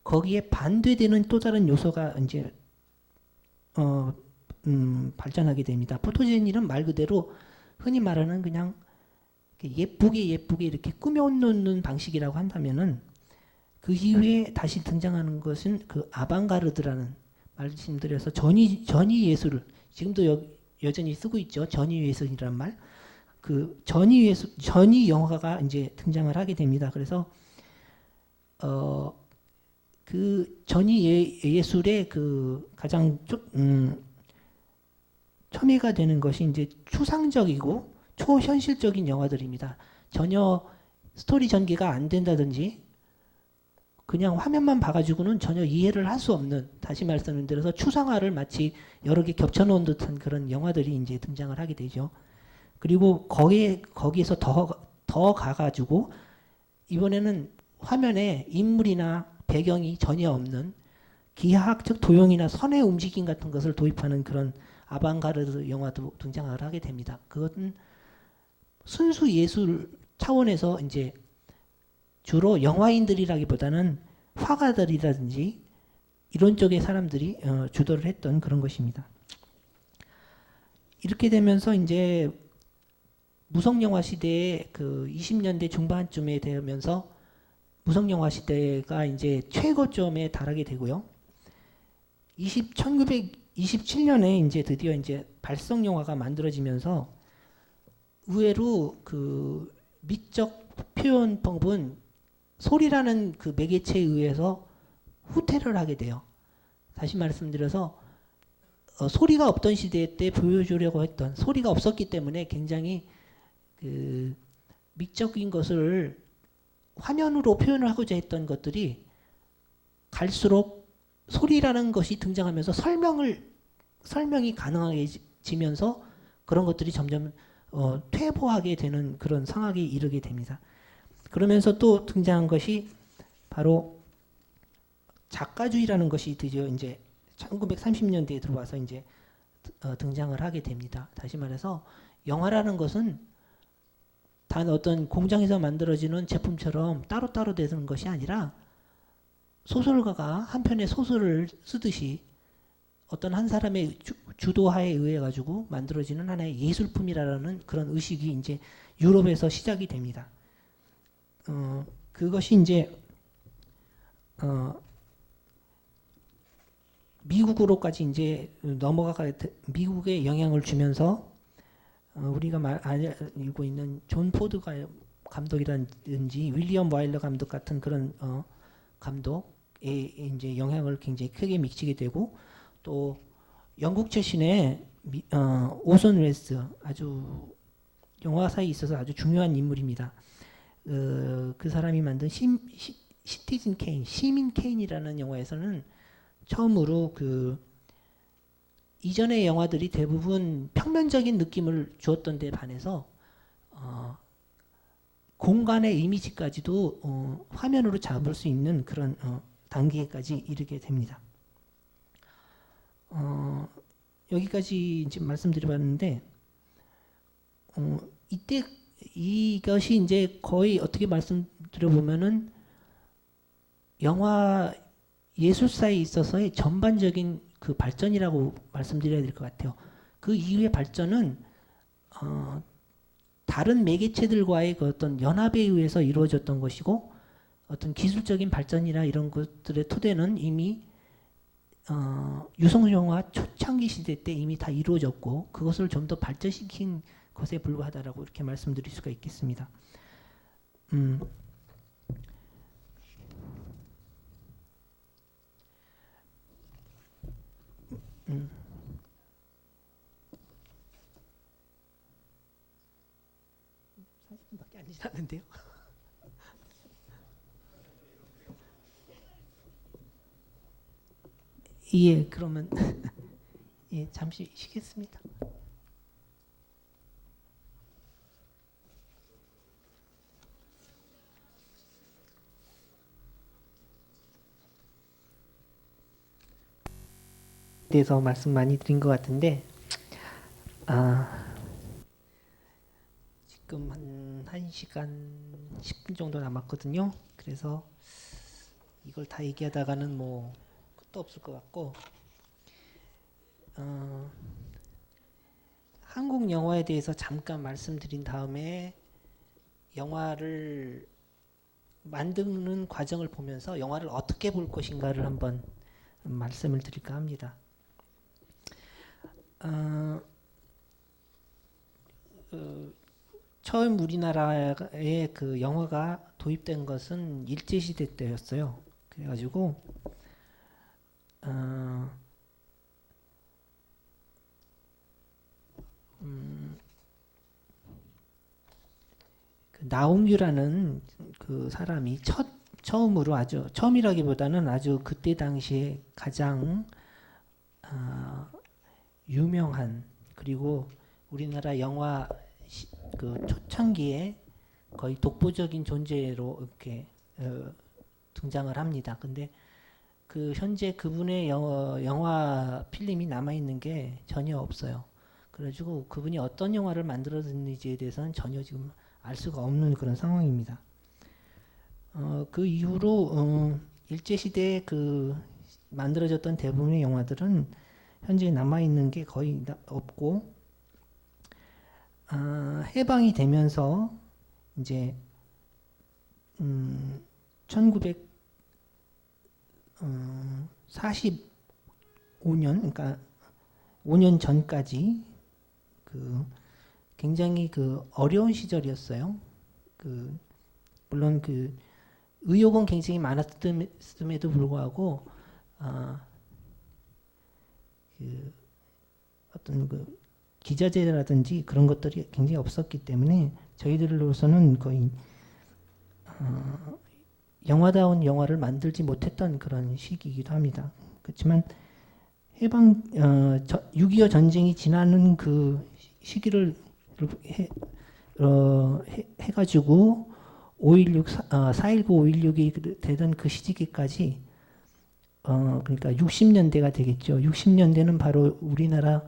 거기에 반대되는 또 다른 요소가 이제 발전하게 됩니다. 포토제닉은 말 그대로 흔히 말하는 그냥 예쁘게 이렇게 꾸며놓는 방식이라고 한다면은, 그 이후에 다시 등장하는 것은 그 아방가르드라는, 말씀드려서 전위 예술, 지금도 여전히 쓰고 있죠. 전위 예술이란 말. 그 전위 영화가 이제 등장을 하게 됩니다. 그래서 그 전위 예술의 그 가장 첨예가 되는 것이 이제 추상적이고 초현실적인 영화들입니다. 전혀 스토리 전개가 안 된다든지 그냥 화면만 봐가지고는 전혀 이해를 할 수 없는, 다시 말씀드려서 추상화를 마치 여러 개 겹쳐놓은 듯한 그런 영화들이 이제 등장을 하게 되죠. 그리고 거기에서 더 가가지고 이번에는 화면에 인물이나 배경이 전혀 없는 기하학적 도형이나 선의 움직임 같은 것을 도입하는 그런 아방가르드 영화도 등장을 하게 됩니다. 그것은 순수 예술 차원에서 이제 주로 영화인들이라기보다는 화가들이라든지 이런 쪽의 사람들이 주도를 했던 그런 것입니다. 이렇게 되면서 이제 무성영화 시대의 그 20년대 중반쯤에 되면서 무성영화 시대가 이제 최고점에 달하게 되고요. 1927년에 이제 드디어 이제 발성 영화가 만들어지면서 의외로 그 미적 표현법은 소리라는 그 매개체에 의해서 후퇴를 하게 돼요. 다시 말씀드려서 소리가 없던 시대 때 보여주려고 했던, 소리가 없었기 때문에 굉장히 그 미적인 것을 화면으로 표현을 하고자 했던 것들이 갈수록 소리라는 것이 등장하면서 설명이 가능해지면서 그런 것들이 점점 퇴보하게 되는 그런 상황에 이르게 됩니다. 그러면서 또 등장한 것이 바로 작가주의라는 것이 드디어 이제 1930년대에 들어와서 이제 등장을 하게 됩니다. 다시 말해서 영화라는 것은 단 어떤 공장에서 만들어지는 제품처럼 따로따로 되는 것이 아니라 소설가가 한 편의 소설을 쓰듯이 어떤 한 사람의 주도하에 의해 가지고 만들어지는 하나의 예술품이라는 그런 의식이 이제 유럽에서 시작이 됩니다. 그것이 이제 미국으로까지 이제 넘어가게 미국에 영향을 주면서 우리가 알고 있는 존 포드 감독이라든지 윌리엄 와일러 감독 같은 그런 감독의 이제 영향을 굉장히 크게 미치게 되고, 또 영국 출신의 오선 웰스, 아주 영화사에 있어서 아주 중요한 인물입니다. 그 사람이 만든 시티즌 케인, 시민 케인이라는 영화에서는 처음으로 그 이전의 영화들이 대부분 평면적인 느낌을 주었던 데 반해서 공간의 이미지까지도 화면으로 잡을 수 있는 그런 단계까지 이르게 됩니다. 여기까지 이제 말씀드려봤는데 이때 이것이 이제 거의 어떻게 말씀드려보면은 영화 예술사에 있어서의 전반적인 그 발전이라고 말씀드려야 될 것 같아요. 그 이후의 발전은 다른 매개체들과의 그 어떤 연합에 의해서 이루어졌던 것이고, 어떤 기술적인 발전이나 이런 것들의 토대는 이미 유성영화 초창기 시대 때 이미 다 이루어졌고, 그것을 좀 더 발전시킨 것에 불과하다라고 이렇게 말씀드릴 수가 있겠습니다. 밖에 안 지났는데요. 예, 그러면 예, 잠시 쉬겠습니다. 대해서 말씀 많이 드린 것 같은데, 지금 한 1시간 10분 정도 남았거든요. 그래서 이걸 다 얘기하다가는 뭐 끝도 없을 것 같고, 한국 영화에 대해서 잠깐 말씀드린 다음에 영화를 만드는 과정을 보면서 영화를 어떻게 볼 것인가를 한번 말씀을 드릴까 합니다. 처음 우리나라에 그 영화가 도입된 것은 일제시대 때였어요. 그래가지고 그 나홍규라는 그 사람이 첫 처음으로 아주 처음이라기보다는 아주 그때 당시에 가장 유명한 그리고 우리나라 영화 그 초창기에 거의 독보적인 존재로 이렇게 등장을 합니다. 근데 그 현재 그분의 영화 필름이 남아 있는 게 전혀 없어요. 그래가지고 그분이 어떤 영화를 만들었는지에 대해서는 전혀 지금 알 수가 없는 그런 상황입니다. 그 이후로 일제 시대에 그 만들어졌던 대부분의 영화들은 현재 남아 있는 게 거의 없고 해방이 되면서 이제 1945년 그러니까 5년 전까지 그 굉장히 그 어려운 시절이었어요. 그 물론 그 의혹은 굉장히 많았음에도 불구하고 그 어떤 그 기자재라든지 그런 것들이 굉장히 없었기 때문에 저희들로서는 거의 영화다운 영화를 만들지 못했던 그런 시기이기도 합니다. 그렇지만 해방 6.25 전쟁이 지나는 그 시기를 해가지고 4.19, 5.16이 되던 그 시기까지 그러니까 60년대가 되겠죠. 60년대는 바로 우리나라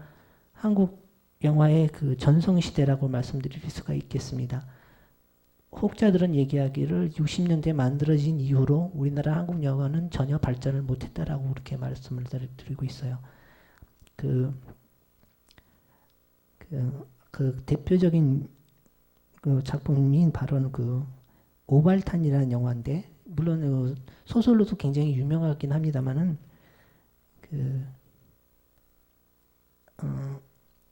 한국 영화의 그 전성시대라고 말씀드릴 수가 있겠습니다. 혹자들은 얘기하기를 60년대 만들어진 이후로 우리나라 한국 영화는 전혀 발전을 못했다라고 그렇게 말씀을 드리고 있어요. 그 대표적인 그 작품인 바로 그 오발탄이라는 영화인데 물론 소설로도 굉장히 유명하긴 합니다만은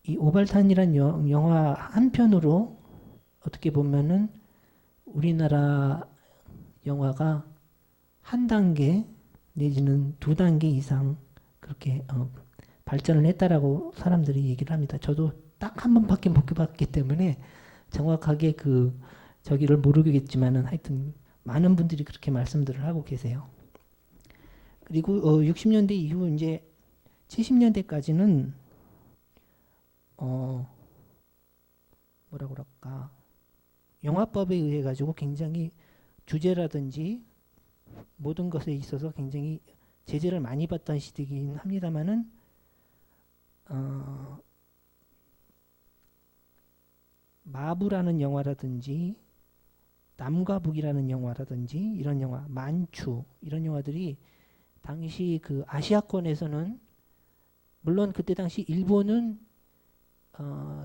이 오발탄이라는 영화 한편으로 어떻게 보면은 우리나라 영화가 한 단계 내지는 두 단계 이상 그렇게 발전을 했다라고 사람들이 얘기를 합니다. 저도 딱 한 번밖에 못 해봤기 때문에 정확하게 그 저기를 모르겠지만은 하여튼 많은 분들이 그렇게 말씀들을 하고 계세요. 그리고 60년대 이후 이제 70년대까지는 뭐라 그럴까 영화법에 의해 가지고 굉장히 주제라든지 모든 것에 있어서 굉장히 제재를 많이 받던 시대이긴 합니다만은 마부라는 영화라든지 남과 북이라는 영화라든지 이런 영화 만추 이런 영화들이 당시 그 아시아권에서는 물론 그때 당시 일본은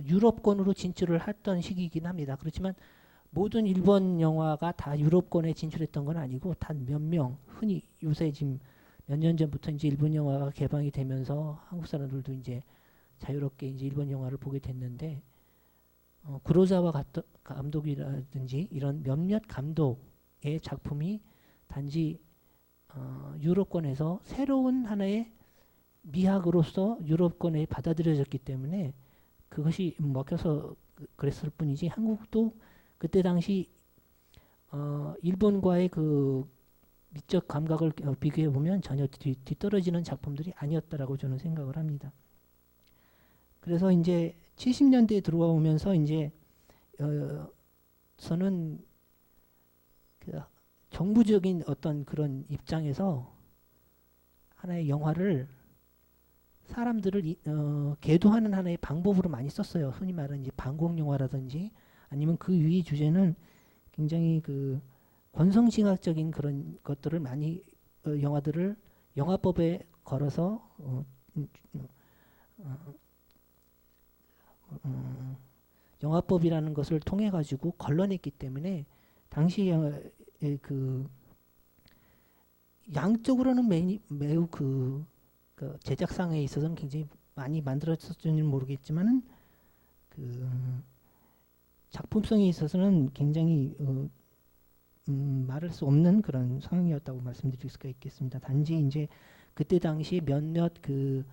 유럽권으로 진출을 했던 시기이긴 합니다. 그렇지만 모든 일본 영화가 다 유럽권에 진출했던 건 아니고 단 몇 명 흔히 요새 지금 몇 년 전부터 이제 일본 영화가 개방이 되면서 한국 사람들도 이제 자유롭게 이제 일본 영화를 보게 됐는데 구로사와 감독이라든지 이런 몇몇 감독의 작품이 단지 유럽권에서 새로운 하나의 미학으로서 유럽권에 받아들여졌기 때문에 그것이 먹혀서 그랬을 뿐이지 한국도 그때 당시 일본과의 그 미적 감각을 비교해 보면 전혀 뒤떨어지는 작품들이 아니었다라고 저는 생각을 합니다. 그래서 이제 70년대에 들어오면서 이제 저는 그 정부적인 어떤 그런 입장에서 하나의 영화를 사람들을 계도하는 하나의 방법으로 많이 썼어요. 흔히 말하는 이제 반공 영화라든지 아니면 그 위의 주제는 굉장히 그 권성징악적인 그런 것들을 많이 영화들을 영화법에 걸어서 영화법이라는 것을 통해 가지고 걸러냈기 때문에 당시 그 양적으로는 매우 그 제작상에 있어서는 굉장히 많이 만들어졌는지는 모르겠지만은 그 작품성에 있어서는 굉장히 말할 수 없는 그런 상황이었다고 말씀드릴 수가 있겠습니다. 단지 이제 그때 당시 몇몇 그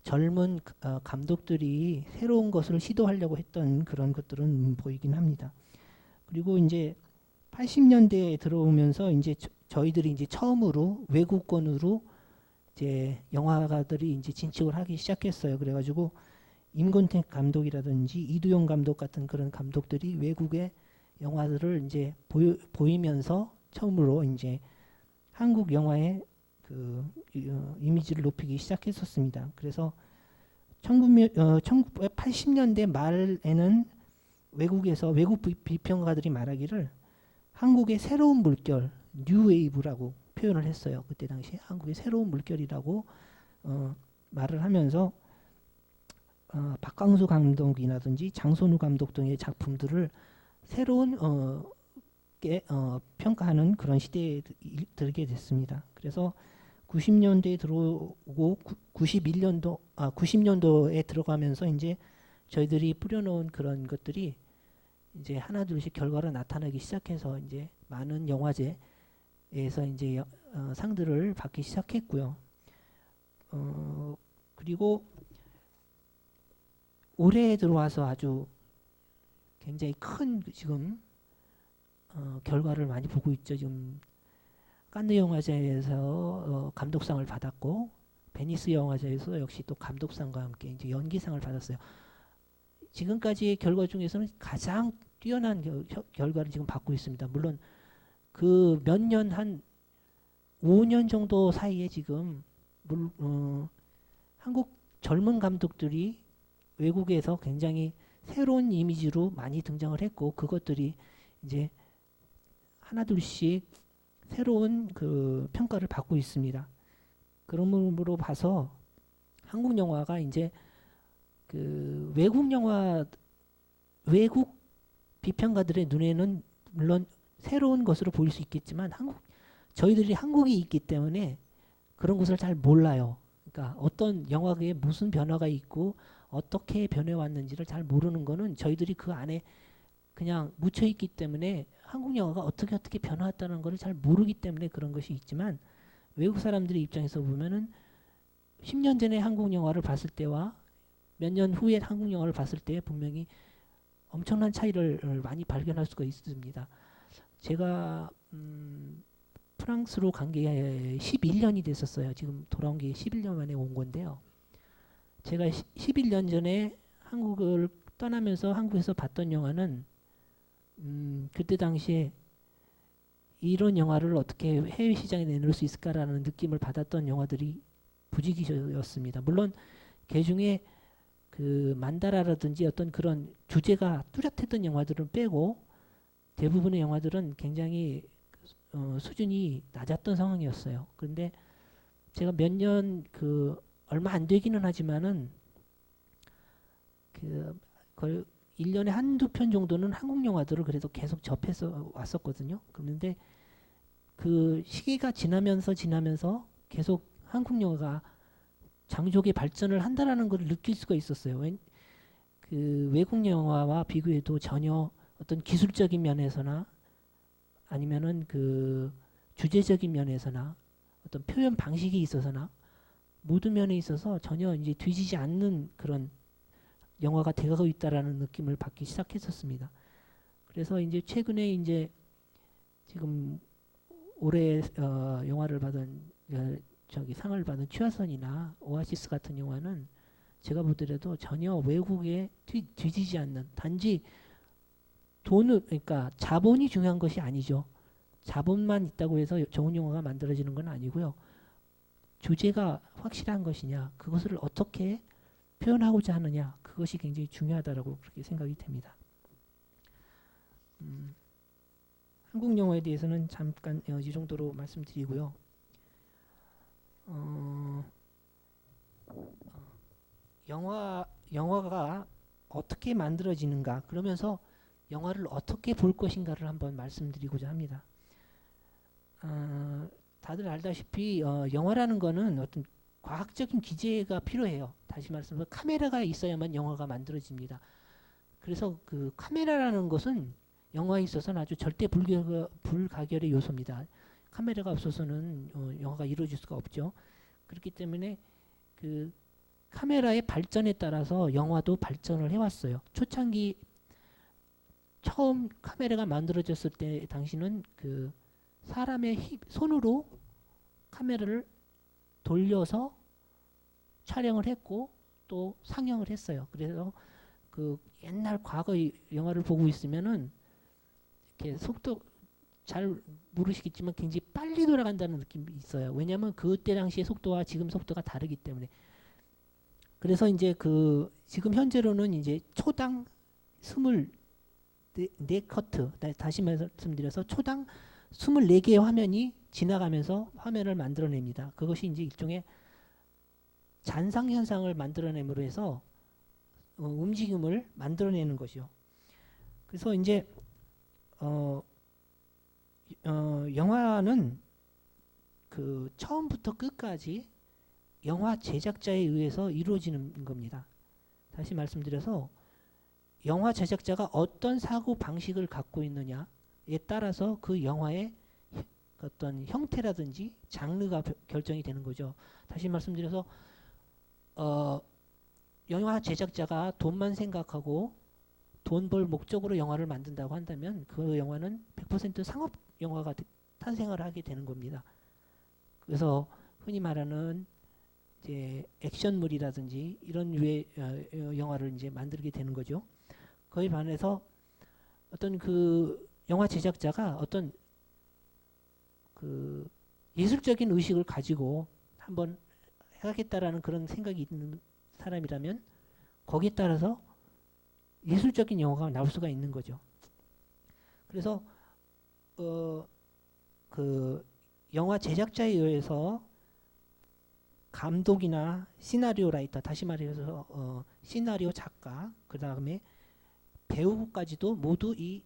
젊은 감독들이 새로운 것을 시도하려고 했던 그런 것들은 보이긴 합니다. 그리고 이제 80년대에 들어오면서 이제 저희들이 이제 처음으로 외국권으로 이제 영화가들이 이제 진출을 하기 시작했어요. 그래가지고 임권택 감독이라든지 이두영 감독 같은 그런 감독들이 외국의 영화들을 이제 보이면서 처음으로 이제 한국 영화의 그 이미지를 높이기 시작했었습니다. 그래서 1980년대 말에는 외국에서 외국 비평가들이 말하기를 한국의 새로운 물결, 뉴웨이브라고 표현을 했어요. 그때 당시에 한국의 새로운 물결이라고 말을 하면서 박광수 감독이라든지 장선우 감독 등의 작품들을 새로운 평가하는 그런 시대에 들게 됐습니다. 그래서 90년대에 들어오고 90년도에 들어가면서 이제 저희들이 뿌려놓은 그런 것들이 이제 하나둘씩 결과로 나타나기 시작해서 이제 많은 영화제에서 이제 상들을 받기 시작했고요. 그리고 올해 들어와서 아주 굉장히 큰 지금 결과를 많이 보고 있죠. 지금 칸느 영화제에서 감독상을 받았고 베니스 영화제에서 역시 또 감독상과 함께 이제 연기상을 받았어요. 지금까지의 결과 중에서는 가장 뛰어난 결과를 지금 받고 있습니다. 물론 그 몇 년 한 5년 정도 사이에 지금 한국 젊은 감독들이 외국에서 굉장히 새로운 이미지로 많이 등장을 했고 그것들이 이제 하나둘씩 새로운 그 평가를 받고 있습니다. 그러므로 봐서 한국 영화가 이제 그 외국 비평가들의 눈에는 물론 새로운 것으로 보일 수 있겠지만 저희들이 한국이 있기 때문에 그런 것을 잘 몰라요. 그러니까 어떤 영화계에 무슨 변화가 있고 어떻게 변해왔는지를 잘 모르는 거는 저희들이 그 안에 그냥 묻혀 있기 때문에 한국 영화가 어떻게 변화했다는 것을 잘 모르기 때문에 그런 것이 있지만 외국 사람들의 입장에서 보면은 10년 전에 한국 영화를 봤을 때와 몇 년 후에 한국 영화를 봤을 때 분명히 엄청난 차이를 많이 발견할 수가 있습니다. 제가 프랑스로 간 게 11년이 됐었어요. 지금 돌아온 게 11년 만에 온 건데요. 제가 11년 전에 한국을 떠나면서 한국에서 봤던 영화는 그때 당시에 이런 영화를 어떻게 해외 시장에 내놓을 수 있을까라는 느낌을 받았던 영화들이 부지기수였습니다. 물론 그 중에 그 만다라라든지 어떤 그런 주제가 뚜렷했던 영화들은 빼고 대부분의 영화들은 굉장히 수준이 낮았던 상황이었어요. 그런데 제가 몇 년 얼마 안 되기는 하지만은 거의 1년에 한두 편 정도는 한국 영화들을 그래도 계속 접해서 왔었거든요. 그런데 그 시기가 지나면서 계속 한국 영화가 장족의 발전을 한다라는 걸 느낄 수가 있었어요. 그 외국 영화와 비교해도 전혀 어떤 기술적인 면에서나 아니면은 그 주제적인 면에서나 어떤 표현 방식이 있어서나 모든 면에 있어서 전혀 이제 뒤지지 않는 그런 영화가 되어가고 있다라는 느낌을 받기 시작했었습니다. 그래서 이제 최근에 이제 지금 올해 영화를 받은 상을 받은 취하선이나 오아시스 같은 영화는 제가 보더라도 전혀 외국에 뒤지지 않는 단지 그러니까 자본이 중요한 것이 아니죠. 자본만 있다고 해서 좋은 영화가 만들어지는 건 아니고요. 주제가 확실한 것이냐, 그것을 어떻게 표현하고자 하느냐, 그것이 굉장히 중요하다라고 그렇게 생각이 됩니다. 한국 영화에 대해서는 잠깐 이 정도로 말씀드리고요. 영화가 어떻게 만들어지는가, 그러면서 영화를 어떻게 볼 것인가를 한번 말씀드리고자 합니다. 다들 알다시피 영화라는 거는 어떤 과학적인 기제가 필요해요. 다시 말씀해서 카메라가 있어야만 영화가 만들어집니다. 그래서 그 카메라라는 것은 영화에 있어서는 아주 절대 불가결의 요소입니다. 카메라가 없어서는 영화가 이루어질 수가 없죠. 그렇기 때문에 그 카메라의 발전에 따라서 영화도 발전을 해왔어요. 초창기 처음 카메라가 만들어졌을 때 당시는 그 사람의 손으로 카메라를 돌려서 촬영을 했고 또 상영을 했어요. 그래서 그 옛날 과거 영화를 보고 있으면은 이렇게 속도 잘 모르시겠지만 굉장히 빨리 돌아간다는 느낌이 있어요. 왜냐하면 그때 당시의 속도와 지금 속도가 다르기 때문에. 그래서 이제 그 지금 현재로는 이제 초당 24커트, 다시 말씀드려서 초당 24개의 화면이 지나가면서 화면을 만들어냅니다. 그것이 이제 일종의 잔상 현상을 만들어냄으로 해서 움직임을 만들어내는 것이요. 그래서 이제 영화는 그 처음부터 끝까지 영화 제작자에 의해서 이루어지는 겁니다. 다시 말씀드려서 영화 제작자가 어떤 사고 방식을 갖고 있느냐에 따라서 그 영화의 어떤 형태라든지 장르가 결정이 되는 거죠. 다시 말씀드려서 영화 제작자가 돈만 생각하고 돈 벌 목적으로 영화를 만든다고 한다면 그 영화는 100% 상업 영화가 탄생을 하게 되는 겁니다. 그래서 흔히 말하는 이제 액션물이라든지 이런 류의 영화를 이제 만들게 되는 거죠. 거기에 반해서 어떤 그 영화 제작자가 어떤 그 예술적인 의식을 가지고 한번 해야겠다라는 그런 생각이 있는 사람이라면 거기에 따라서 예술적인 영화가 나올 수가 있는 거죠. 그래서 그 영화 제작자에 의해서 감독이나 시나리오 라이터, 다시 말해서 시나리오 작가, 그 다음에 배우까지도 모두 이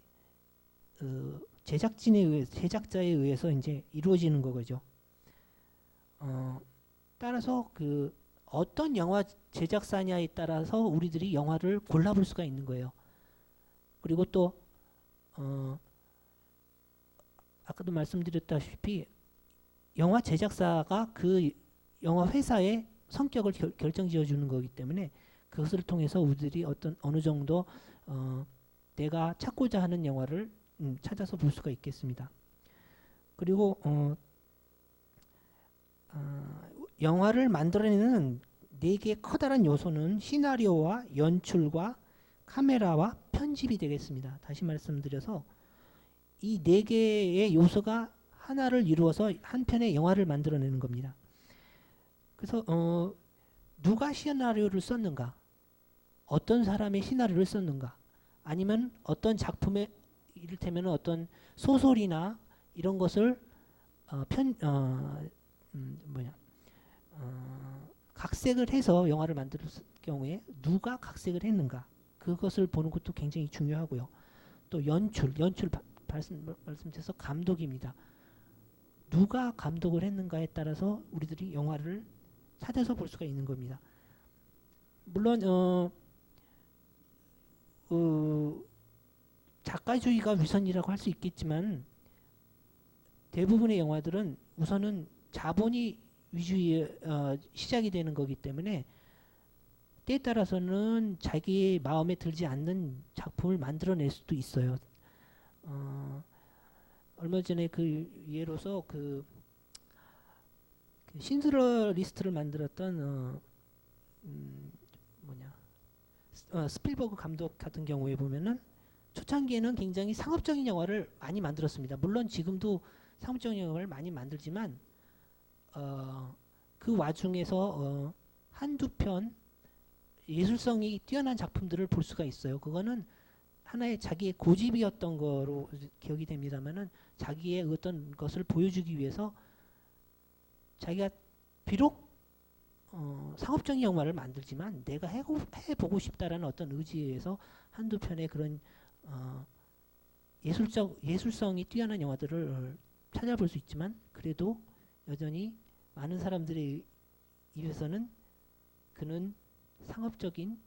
제작자에 의해서 이제 이루어지는 거죠. 따라서 그 어떤 영화 제작사냐에 따라서 우리들이 영화를 골라볼 수가 있는 거예요. 그리고 또 아까도 말씀드렸다시피 영화 제작사가 그 영화 회사의 성격을 결정지어 주는 거기 때문에 그것을 통해서 우리들이 어느 정도 내가 찾고자 하는 영화를 찾아서 볼 수가 있겠습니다. 그리고 영화를 만들어내는 4개의 커다란 요소는 시나리오와 연출과 카메라와 편집이 되겠습니다. 다시 말씀드려서 이 4개의 요소가 하나를 이루어서 한 편의 영화를 만들어내는 겁니다. 그래서 누가 시나리오를 썼는가, 어떤 사람의 시나리오를 썼는가, 아니면 어떤 작품의 이를테면 어떤 소설이나 이런 것을 각색을 해서 영화를 만들었을 경우에 누가 각색을 했는가, 그것을 보는 것도 굉장히 중요하고요. 또 연출 말씀드려서 감독입니다. 누가 감독을 했는가에 따라서 우리들이 영화를 찾아서 볼 수가 있는 겁니다. 물론 작가주의가 위선이라고 할 수 있겠지만 대부분의 영화들은 우선은 자본이 위주의 시작이 되는 거기 때문에 때에 따라서는 자기의 마음에 들지 않는 작품을 만들어낼 수도 있어요. 얼마 전에 그 예로서 그 신드러 리스트를 만들었던 스필버그 감독 같은 경우에 보면은 초창기에는 굉장히 상업적인 영화를 많이 만들었습니다. 물론 지금도 상업적인 영화를 많이 만들지만 그 와중에서 한두 편 예술성이 뛰어난 작품들을 볼 수가 있어요. 그거는 하나의 자기의 고집이었던 거로 기억이 됩니다만은 자기의 어떤 것을 보여주기 위해서 자기가 비록 상업적인 영화를 만들지만 내가 해보고 싶다라는 어떤 의지에 의해서 한두 편의 그런 예술성이 뛰어난 영화들을 찾아볼 수 있지만 그래도 여전히 많은 사람들의 입에서는 그는 상업적인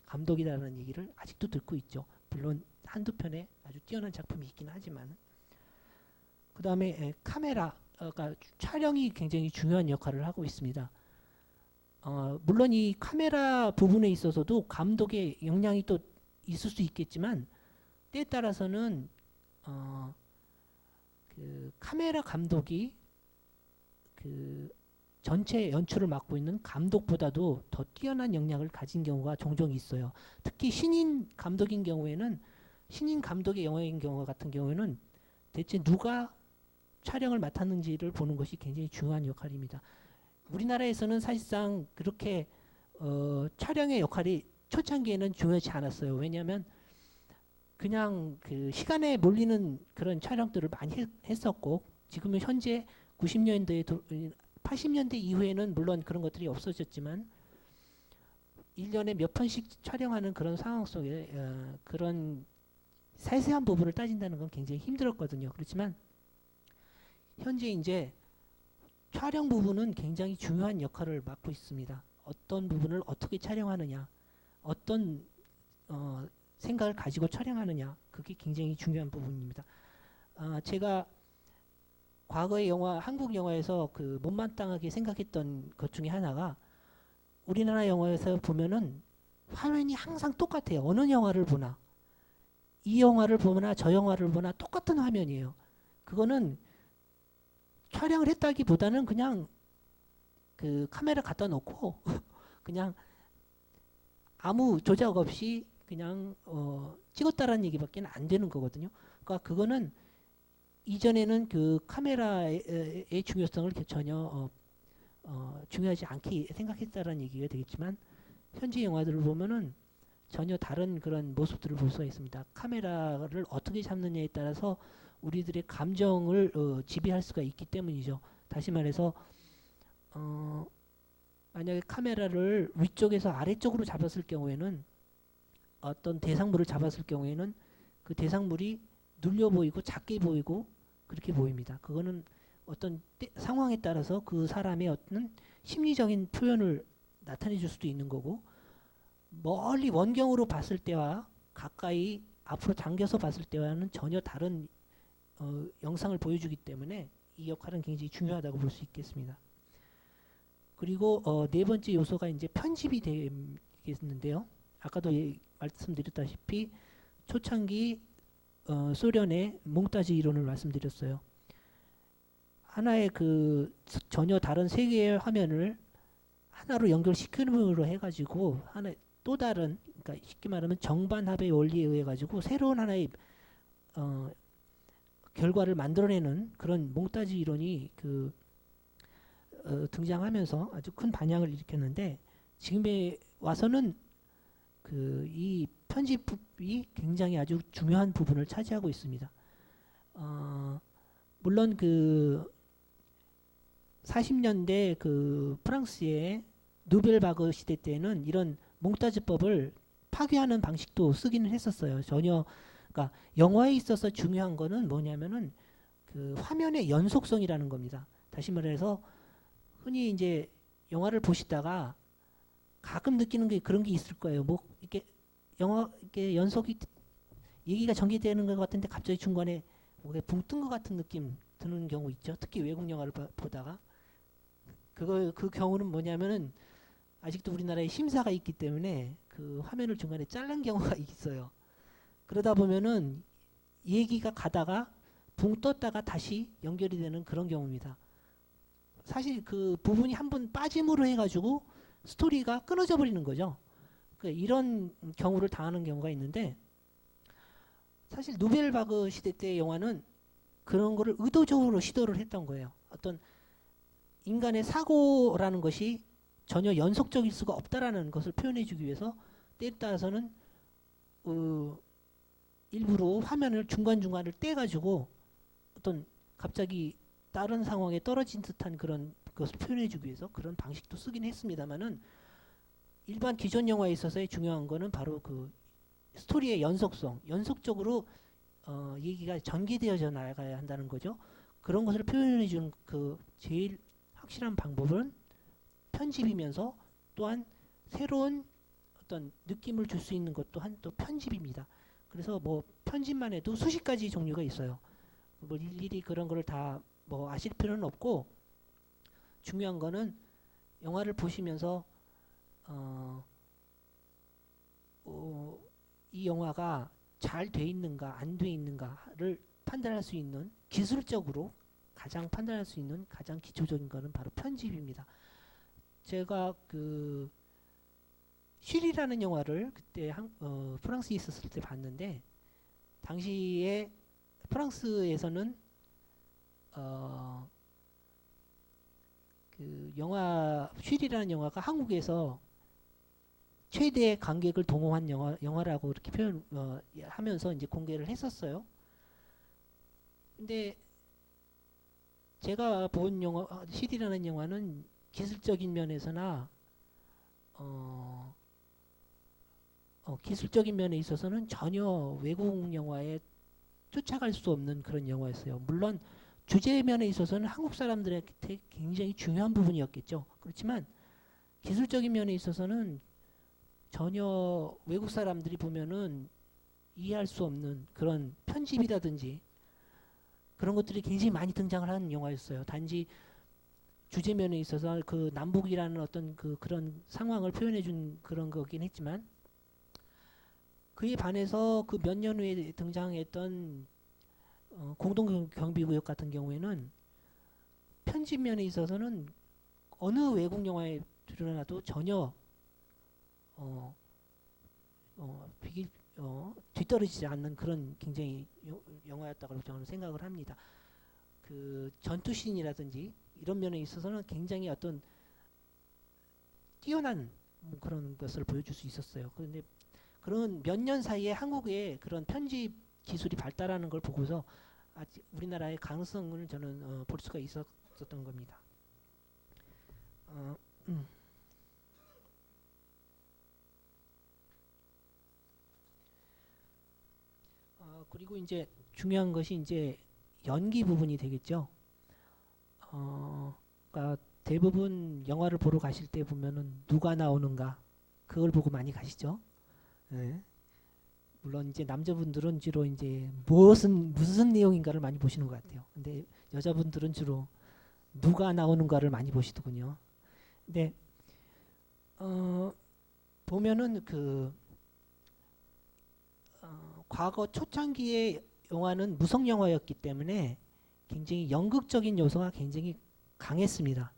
감독이라는 얘기를 아직도 듣고 있죠. 물론 한두 편의 아주 뛰어난 작품이 있긴 하지만 그 다음에 카메라가 촬영이 굉장히 중요한 역할을 하고 있습니다. 물론 이 카메라 부분에 있어서도 감독의 역량이 또 있을 수 있겠지만 때에 따라서는 그 카메라 감독이 그 전체 연출을 맡고 있는 감독보다도 더 뛰어난 역량을 가진 경우가 종종 있어요. 특히 신인 감독인 경우에는 신인 감독의 영화인 경우 같은 경우에는 대체 누가 촬영을 맡았는지를 보는 것이 굉장히 중요한 역할입니다. 우리나라에서는 사실상 그렇게 촬영의 역할이 초창기에는 중요하지 않았어요. 왜냐하면 그냥 그 시간에 몰리는 그런 촬영들을 많이 했었고, 지금은 현재 90년대 80년대 이후에는 물론 그런 것들이 없어졌지만 1년에 몇 편씩 촬영하는 그런 상황 속에 그런 세세한 부분을 따진다는 건 굉장히 힘들었거든요. 그렇지만 현재 이제 촬영 부분은 굉장히 중요한 역할을 맡고 있습니다. 어떤 부분을 어떻게 촬영하느냐, 어떤 생각을 가지고 촬영하느냐, 그게 굉장히 중요한 부분입니다. 제가 과거의 영화, 한국 영화에서 그 못마땅하게 생각했던 것 중에 하나가, 우리나라 영화에서 보면은 화면이 항상 똑같아요. 어느 영화를 보나, 이 영화를 보나 저 영화를 보나 똑같은 화면이에요. 그거는 촬영을 했다기보다는 그냥 그 카메라 갖다 놓고 그냥 아무 조작 없이 그냥 찍었다라는 얘기밖에 안 되는 거거든요. 그러니까 그거는 이전에는 그 카메라의 중요성을 전혀 중요하지 않게 생각했다라는 얘기가 되겠지만, 현재 영화들을 보면은 전혀 다른 그런 모습들을 볼 수가 있습니다. 카메라를 어떻게 잡느냐에 따라서 우리들의 감정을 지배할 수가 있기 때문이죠. 다시 말해서 만약에 카메라를 위쪽에서 아래쪽으로 잡았을 경우에는, 어떤 대상물을 잡았을 경우에는 그 대상물이 눌려 보이고 작게 보이고 그렇게 보입니다. 그거는 어떤 상황에 따라서 그 사람의 어떤 심리적인 표현을 나타내 줄 수도 있는 거고, 멀리 원경으로 봤을 때와 가까이 앞으로 당겨서 봤을 때와는 전혀 다른 영상을 보여주기 때문에 이 역할은 굉장히 중요하다고 볼 수 있겠습니다. 그리고 네 번째 요소가 이제 편집이 되겠는데요. 아까도 말씀드렸다시피 초창기 소련의 몽타주 이론을 말씀드렸어요. 하나의 그 전혀 다른 세 개의 화면을 하나로 연결시키므로 해가지고 하나 또 다른, 그러니까 쉽게 말하면 정반합의 원리에 의해 가지고 새로운 하나의 결과를 만들어내는 그런 몽타주 이론이 등장하면서 아주 큰 반향을 일으켰는데, 지금에 와서는 이 편집이 굉장히 아주 중요한 부분을 차지하고 있습니다. 물론 40년대 프랑스의 누벨바그 시대 때는 이런 몽타주법을 파괴하는 방식도 쓰기는 했었어요. 전혀, 그러니까 영화에 있어서 중요한 거는 뭐냐면은 그 화면의 연속성이라는 겁니다. 다시 말해서 흔히 이제 영화를 보시다가 가끔 느끼는 게 그런 게 있을 거예요. 뭐 이렇게 이렇게 연속이 얘기가 전개되는 것 같은데 갑자기 중간에 뭐가 붕 뜬 것 같은 느낌 드는 경우 있죠. 특히 외국 영화를 보다가 그 경우는 뭐냐면은 아직도 우리나라에 심사가 있기 때문에 그 화면을 중간에 자른 경우가 있어요. 그러다 보면은 얘기가 가다가 붕 떴다가 다시 연결이 되는 그런 경우입니다. 사실 그 부분이 한번 빠짐으로 해가지고 스토리가 끊어져 버리는 거죠. 이런 경우를 당하는 경우가 있는데, 사실 누벨바그 시대 때의 영화는 그런 거를 의도적으로 시도를 했던 거예요. 어떤 인간의 사고라는 것이 전혀 연속적일 수가 없다라는 것을 표현해주기 위해서 때에 따라서는 일부러 화면을 중간중간을 떼가지고 어떤 갑자기 다른 상황에 떨어진 듯한 그런 것을 표현해주기 위해서 그런 방식도 쓰긴 했습니다만은, 일반 기존 영화에 있어서의 중요한 거는 바로 그 스토리의 연속적으로 얘기가 전개되어져 나가야 한다는 거죠. 그런 것을 표현해주는 그 제일 확실한 방법은 편집이면서 또한 새로운 어떤 느낌을 줄 수 있는 것 또한 또 편집입니다. 그래서 뭐 편집만 해도 수십 가지 종류가 있어요. 뭐 일일이 그런 거를 다 뭐 아실 필요는 없고, 중요한 거는 영화를 보시면서 이 영화가 잘 돼 있는가 안 돼 있는가를 판단할 수 있는, 기술적으로 가장 판단할 수 있는 가장 기초적인 거는 바로 편집입니다. 제가 그 쉴이라는 영화를 그때 프랑스에 있었을 때 봤는데, 당시에 프랑스에서는 그 영화 쉴이라는 영화가 한국에서 최대 관객을 동원한 영화라고 이렇게 하면서 이제 공개를 했었어요. 근데 제가 본 영화 쉴이라는 영화는 기술적인 면에서나 기술적인 면에 있어서는 전혀 외국 영화에 쫓아갈 수 없는 그런 영화였어요. 물론 주제 면에 있어서는 한국 사람들한테 굉장히 중요한 부분이었겠죠. 그렇지만 기술적인 면에 있어서는 전혀 외국 사람들이 보면은 이해할 수 없는 그런 편집이라든지 그런 것들이 굉장히 많이 등장을 하는 영화였어요. 단지 주제 면에 있어서 그 남북이라는 어떤 그런 상황을 표현해 준 그런 거긴 했지만, 그에 반해서 그 몇 년 후에 등장했던 공동경비구역 같은 경우에는 편집 면에 있어서는 어느 외국 영화에 들여놔도 전혀 뒤떨어지지 않는 그런 굉장히 영화였다고 저는 생각을 합니다. 그 전투씬이라든지 이런 면에 있어서는 굉장히 어떤 뛰어난 그런 것을 보여줄 수 있었어요. 그런데 그런 몇 년 사이에 한국의 그런 편집 기술이 발달하는 걸 보고서 아직 우리나라의 가능성을 저는 볼 수가 있었던 겁니다. 그리고 이제 중요한 것이 이제 연기 부분이 되겠죠. 그러니까 대부분 영화를 보러 가실 때 보면은 누가 나오는가 그걸 보고 많이 가시죠. 네. 물론 이제 남자분들은 주로 이제 무슨 내용인가를 많이 보시는 것 같아요. 근데 여자분들은 주로 누가 나오는가를 많이 보시더군요. 근데 보면은 과거 초창기의 영화는 무성 영화였기 때문에 굉장히 연극적인 요소가 굉장히 강했습니다.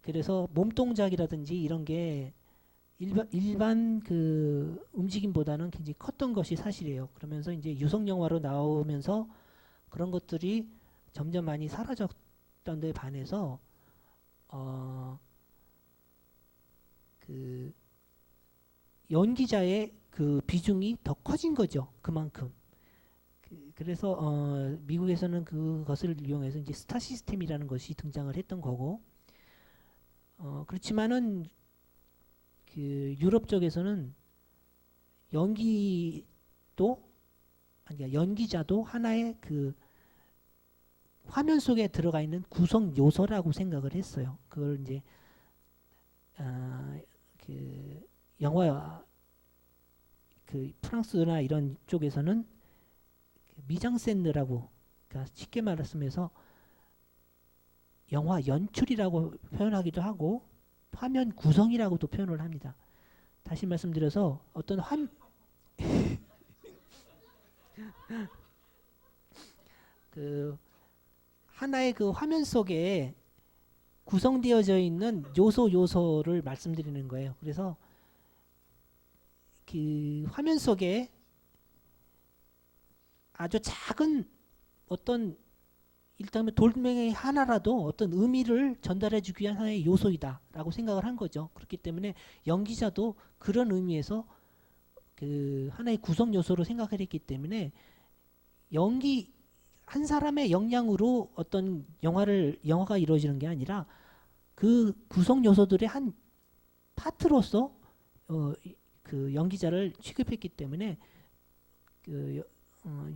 그래서 몸동작이라든지 이런 게 일반 그 움직임보다는 굉장히 컸던 것이 사실이에요. 그러면서 이제 유성 영화로 나오면서 그런 것들이 점점 많이 사라졌던 데 반해서 그 연기자의 그 비중이 더 커진 거죠. 그만큼. 그래서 미국에서는 그것을 이용해서 이제 스타 시스템이라는 것이 등장을 했던 거고, 그렇지만은 그 유럽 쪽에서는 연기자도 하나의 그 화면 속에 들어가 있는 구성 요소라고 생각을 했어요. 그걸 이제 그 영화 그 프랑스나 이런 쪽에서는 미장센느라고, 그러니까 쉽게 말씀해서 영화 연출이라고 표현하기도 하고 화면 구성이라고도 표현을 합니다. 다시 말씀드려서 어떤 그 하나의 그 화면 속에 구성되어져 있는 요소를 말씀드리는 거예요. 그래서 그 화면 속에 아주 작은 어떤 일단 돌멩이 하나라도 어떤 의미를 전달해주기 위한 하나의 요소이다라고 생각을 한 거죠. 그렇기 때문에 연기자도 그런 의미에서 그 하나의 구성 요소로 생각을 했기 때문에 연기 한 사람의 역량으로 어떤 영화가 이루어지는 게 아니라 그 구성 요소들의 한 파트로서 그 연기자를 취급했기 때문에 그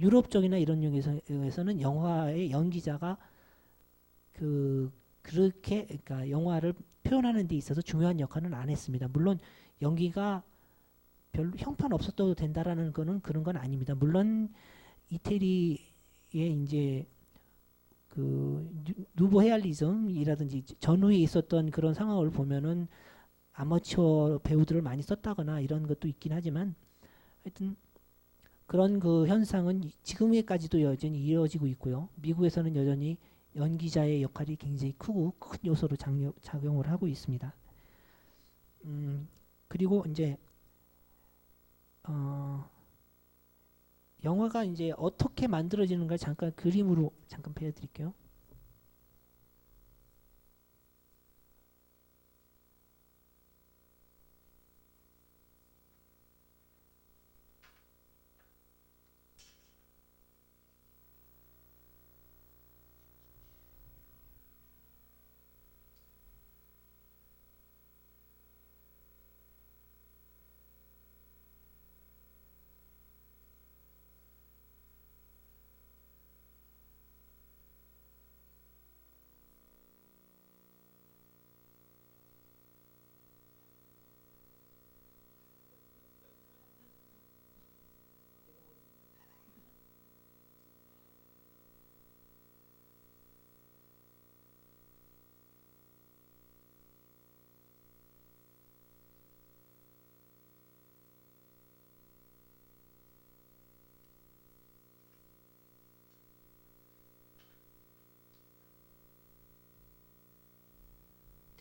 유럽 쪽이나 이런 영역에서는 영화의 연기자가 그렇게 그러니까 영화를 표현하는 데 있어서 중요한 역할은 안 했습니다. 물론 연기가 별로 형편없어도 된다라는 거는 그런 건 아닙니다. 물론 이태리의 이제 그 누보 헤알리즘이라든지 전후에 있었던 그런 상황을 보면은 아마추어 배우들을 많이 썼다거나 이런 것도 있긴 하지만 하여튼 그런 그 현상은 지금에까지도 여전히 이어지고 있고요. 미국에서는 여전히 연기자의 역할이 굉장히 크고 큰 요소로 작용을 하고 있습니다. 그리고 이제 영화가 이제 어떻게 만들어지는가 잠깐 그림으로 잠깐 보여드릴게요.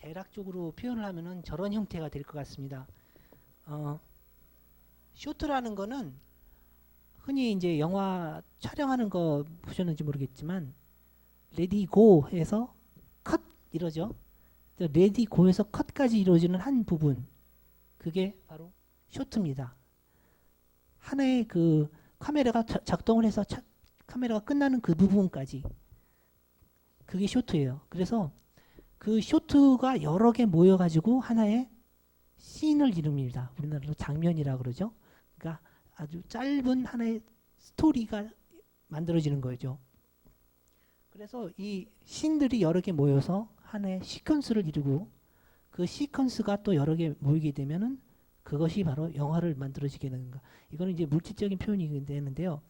대략적으로 표현을 하면은 저런 형태가 될 것 같습니다. 쇼트라는 거는 흔히 이제 영화 촬영하는 거 보셨는지 모르겠지만 레디 고 해서 컷 이러죠. 레디 고에서 컷까지 이루어지는 한 부분, 그게 바로 쇼트입니다. 하나의 그 카메라가 작동을 해서 카메라가 끝나는 그 부분까지, 그게 쇼트예요. 그래서 그 쇼트가 여러 개 모여가지고 하나의 씬을 이룹니다. 우리나라로 장면이라 그러죠. 그러니까 아주 짧은 하나의 스토리가 만들어지는 거죠. 그래서 이 씬들이 여러 개 모여서 하나의 시퀀스를 이루고, 그 시퀀스가 또 여러 개 모이게 되면은 그것이 바로 영화를 만들어지게 되는 거. 이거는 이제 물질적인 표현이 되는데요.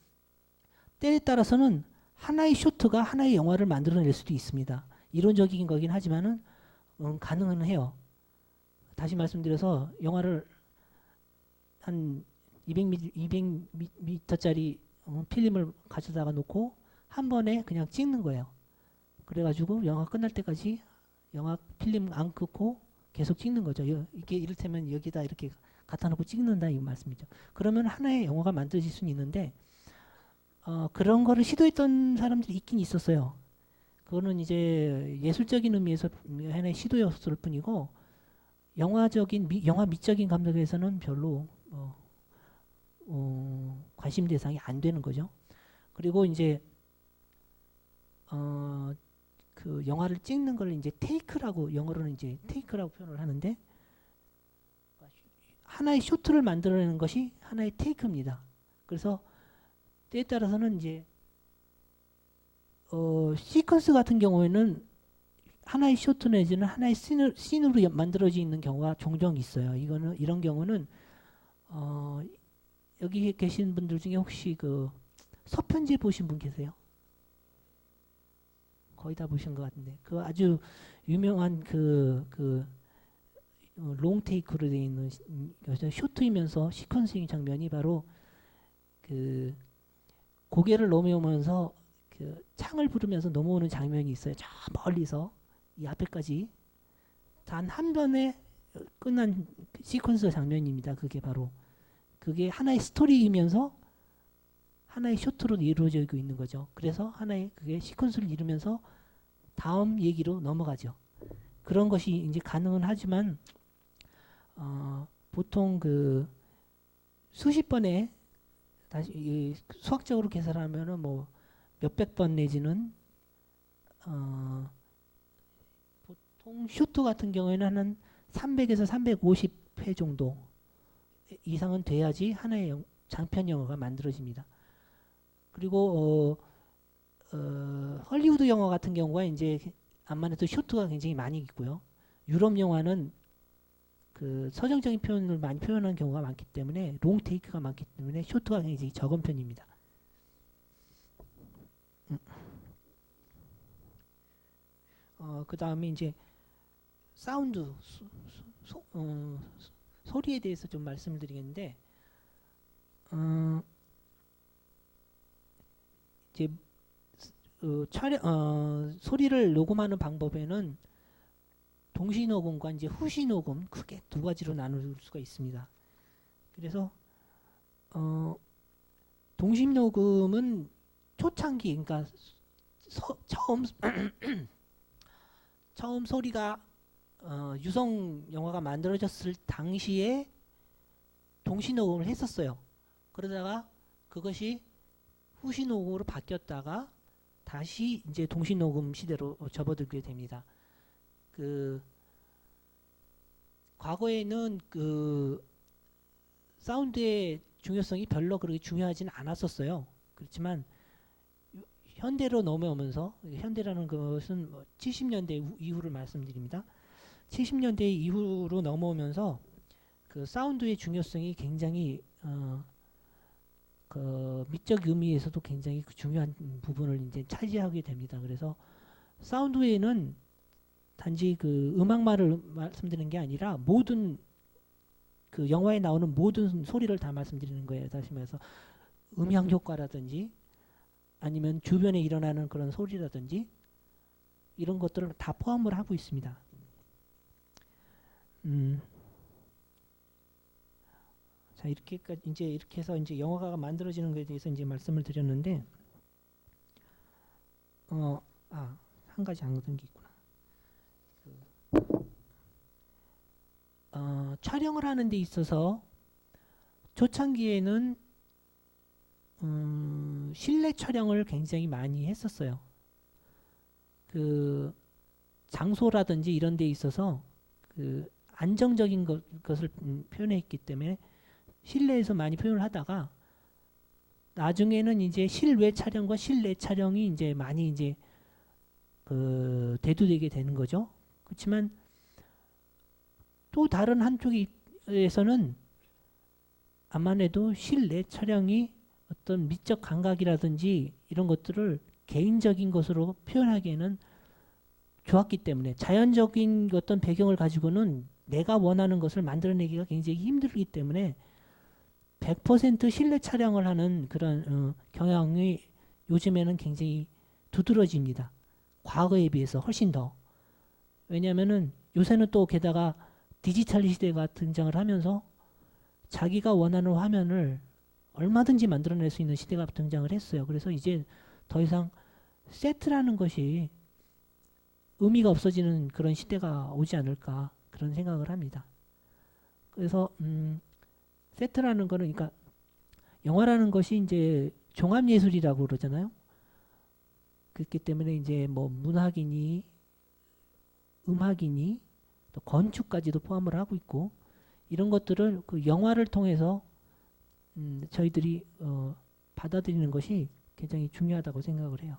때에 따라서는 하나의 쇼트가 하나의 영화를 만들어낼 수도 있습니다. 이론적인 거긴 하지만은 가능은 해요. 다시 말씀드려서 영화를 한 200m짜리 필름을 가져다가 놓고 한 번에 그냥 찍는 거예요. 그래가지고 영화 끝날 때까지 영화 필름 안 끊고 계속 찍는 거죠. 이게 이를테면 여기다 이렇게 갖다 놓고 찍는다 이 말씀이죠. 그러면 하나의 영화가 만들어질 수는 있는데 그런 거를 시도했던 사람들이 있긴 있었어요. 그거는 이제 예술적인 의미에서 하나의 시도였을 뿐이고 영화적인 영화 미적인 감독에서는 별로 관심 대상이 안 되는 거죠. 그리고 이제 그 영화를 찍는 걸 이제 테이크라고, 영어로는 이제 테이크라고 표현을 하는데, 하나의 쇼트를 만들어내는 것이 하나의 테이크입니다. 그래서 때에 따라서는 이제 시퀀스 같은 경우에는 하나의 쇼트 내지는 하나의 씬으로 만들어져 있는 경우가 종종 있어요. 이런 경우는 여기 계신 분들 중에 혹시 그 서편지 보신 분 계세요? 거의 다 보신 것 같은데, 그 아주 유명한 롱테이크로 되어 있는 쇼트이면서 시퀀스인 장면이 바로 그 고개를 넘어오면서 그 창을 부르면서 넘어오는 장면이 있어요. 저 멀리서 이 앞에까지 단 한 번에 끝난 시퀀스 장면입니다. 그게 하나의 스토리이면서 하나의 쇼트로 이루어지고 있는 거죠. 그래서 하나의 그게 시퀀스를 이루면서 다음 얘기로 넘어가죠. 그런 것이 이제 가능은 하지만 보통 그 수십 번에 다시 수학적으로 계산하면은 뭐 몇백 번 내지는 보통 쇼트 같은 경우에는 한 300에서 350회 정도 이상은 돼야지 하나의 장편 영화가 만들어집니다. 그리고 헐리우드 영화 같은 경우가 이제 암만 해도 쇼트가 굉장히 많이 있고요. 유럽 영화는 그 서정적인 표현을 많이 표현하는 경우가 많기 때문에 롱 테이크가 많기 때문에 쇼트가 굉장히 적은 편입니다. 그 다음에 이제 사운드 소리에 대해서 좀 말씀드리겠는데 이제 소리를 녹음하는 방법에는 동시 녹음과 이제 후시 녹음 크게 두 가지로 나눌 수가 있습니다. 그래서 동시 녹음은 초창기, 그러니까 처음 소리가 유성 영화가 만들어졌을 당시에 동시 녹음을 했었어요. 그러다가 그것이 후시 녹음으로 바뀌었다가 다시 이제 동시 녹음 시대로 접어들게 됩니다. 과거에는 사운드의 중요성이 별로 그렇게 중요하지는 않았었어요. 그렇지만 현대로 넘어오면서, 현대라는 것은 70년대 이후를 말씀드립니다. 70년대 이후로 넘어오면서 그 사운드의 중요성이 굉장히 그 미적 의미에서도 굉장히 중요한 부분을 이제 차지하게 됩니다. 그래서 사운드에는 단지 그 음악만을 말씀드리는 게 아니라 모든 그 영화에 나오는 모든 소리를 다 말씀드리는 거예요. 다시 말해서 음향 효과라든지 아니면 주변에 일어나는 그런 소리라든지 이런 것들을 다 포함을 하고 있습니다. 자, 이렇게 해서 이제 영화가 만들어지는 것에 대해서 이제 말씀을 드렸는데, 한 가지 안 든 게 있구나. 촬영을 하는 데 있어서 초창기에는 실내 촬영을 굉장히 많이 했었어요. 그 장소라든지 이런 데 있어서 그 안정적인 것을 표현했기 때문에 실내에서 많이 표현을 하다가 나중에는 이제 실외 촬영과 실내 촬영이 이제 많이 이제 그 대두되게 되는 거죠. 그렇지만 또 다른 한쪽에서는 아무래도 실내 촬영이 어떤 미적 감각이라든지 이런 것들을 개인적인 것으로 표현하기에는 좋았기 때문에 자연적인 어떤 배경을 가지고는 내가 원하는 것을 만들어내기가 굉장히 힘들기 때문에 100% 실내 촬영을 하는 그런 경향이 요즘에는 굉장히 두드러집니다. 과거에 비해서 훨씬 더. 왜냐하면은 요새는 또 게다가 디지털 시대가 등장을 하면서 자기가 원하는 화면을 얼마든지 만들어낼 수 있는 시대가 등장을 했어요. 그래서 이제 더 이상 세트라는 것이 의미가 없어지는 그런 시대가 오지 않을까 그런 생각을 합니다. 그래서 세트라는 거는 그러니까 영화라는 것이 이제 종합예술이라고 그러잖아요. 그렇기 때문에 이제 뭐 문학이니 음악이니 또 건축까지도 포함을 하고 있고 이런 것들을 그 영화를 통해서 저희들이 받아들이는 것이 굉장히 중요하다고 생각을 해요.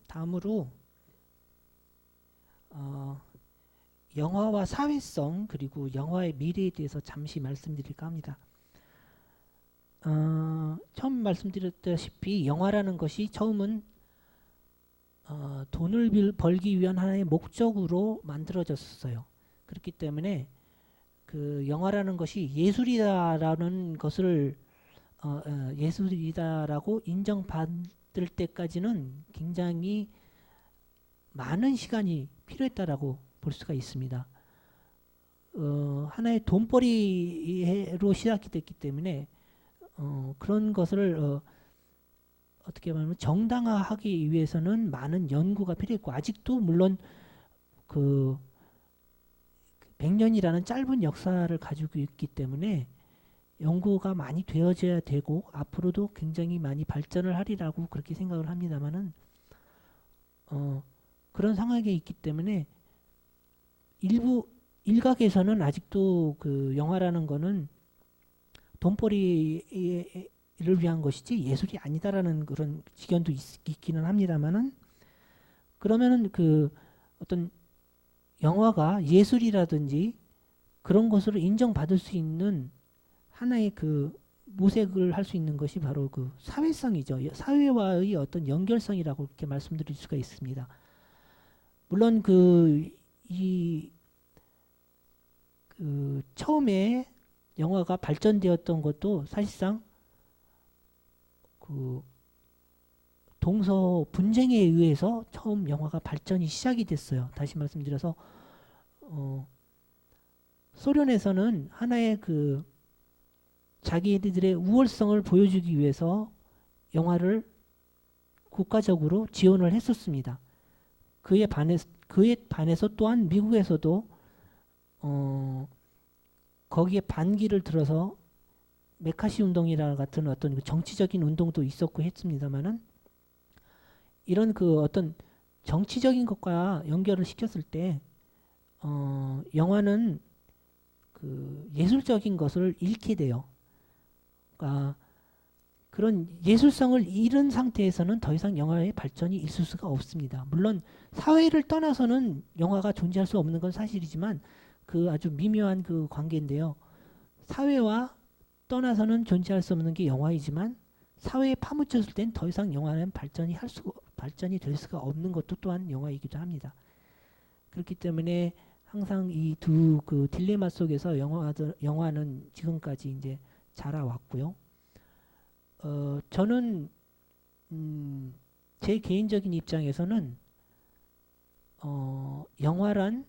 다음으로 영화와 사회성 그리고 영화의 미래에 대해서 잠시 말씀드릴까 합니다. 처음 말씀드렸다시피 영화라는 것이 처음은 돈을 벌기 위한 하나의 목적으로 만들어졌어요. 그렇기 때문에 그 영화라는 것이 예술이다라는 것을 예술이다라고 인정받을 때까지는 굉장히 많은 시간이 필요했다라고 볼 수가 있습니다. 하나의 돈벌이로 시작이 됐기 때문에 그런 것을 어떻게 말하면 정당화하기 위해서는 많은 연구가 필요했고 아직도 물론 그 100년이라는 짧은 역사를 가지고 있기 때문에 연구가 많이 되어져야 되고 앞으로도 굉장히 많이 발전을 하리라고 그렇게 생각을 합니다만은 그런 상황에 있기 때문에 일각에서는 아직도 그 영화라는 거는 돈벌이를 위한 것이지 예술이 아니다라는 그런 지견도 있기는 합니다만은 그러면은 그 어떤 영화가 예술이라든지 그런 것으로 인정받을 수 있는 하나의 그 모색을 할 수 있는 것이 바로 그 사회성이죠. 사회와의 어떤 연결성이라고 이렇게 말씀드릴 수가 있습니다. 물론 처음에 영화가 발전되었던 것도 사실상 그 동서 분쟁에 의해서 처음 영화가 발전이 시작이 됐어요. 다시 말씀드려서 소련에서는 하나의 그 자기들의 우월성을 보여주기 위해서 영화를 국가적으로 지원을 했었습니다. 그에 반해서 또한 미국에서도 거기에 반기를 들어서 메카시 운동이라 같은 어떤 그 정치적인 운동도 있었고 했습니다만은 이런 그 어떤 정치적인 것과 연결을 시켰을 때 영화는 그 예술적인 것을 잃게 돼요. 그러니까 그런 예술성을 잃은 상태에서는 더 이상 영화의 발전이 있을 수가 없습니다. 물론 사회를 떠나서는 영화가 존재할 수 없는 건 사실이지만 그 아주 미묘한 그 관계인데요. 사회와 떠나서는 존재할 수 없는 게 영화이지만 사회에 파묻혔을 땐 더 이상 영화는 발전이 될 수가 없는 것도 또한 영화이기도 합니다. 그렇기 때문에 항상 이 두 그 딜레마 속에서 영화는 지금까지 이제 자라왔고요. 저는 제 개인적인 입장에서는 영화란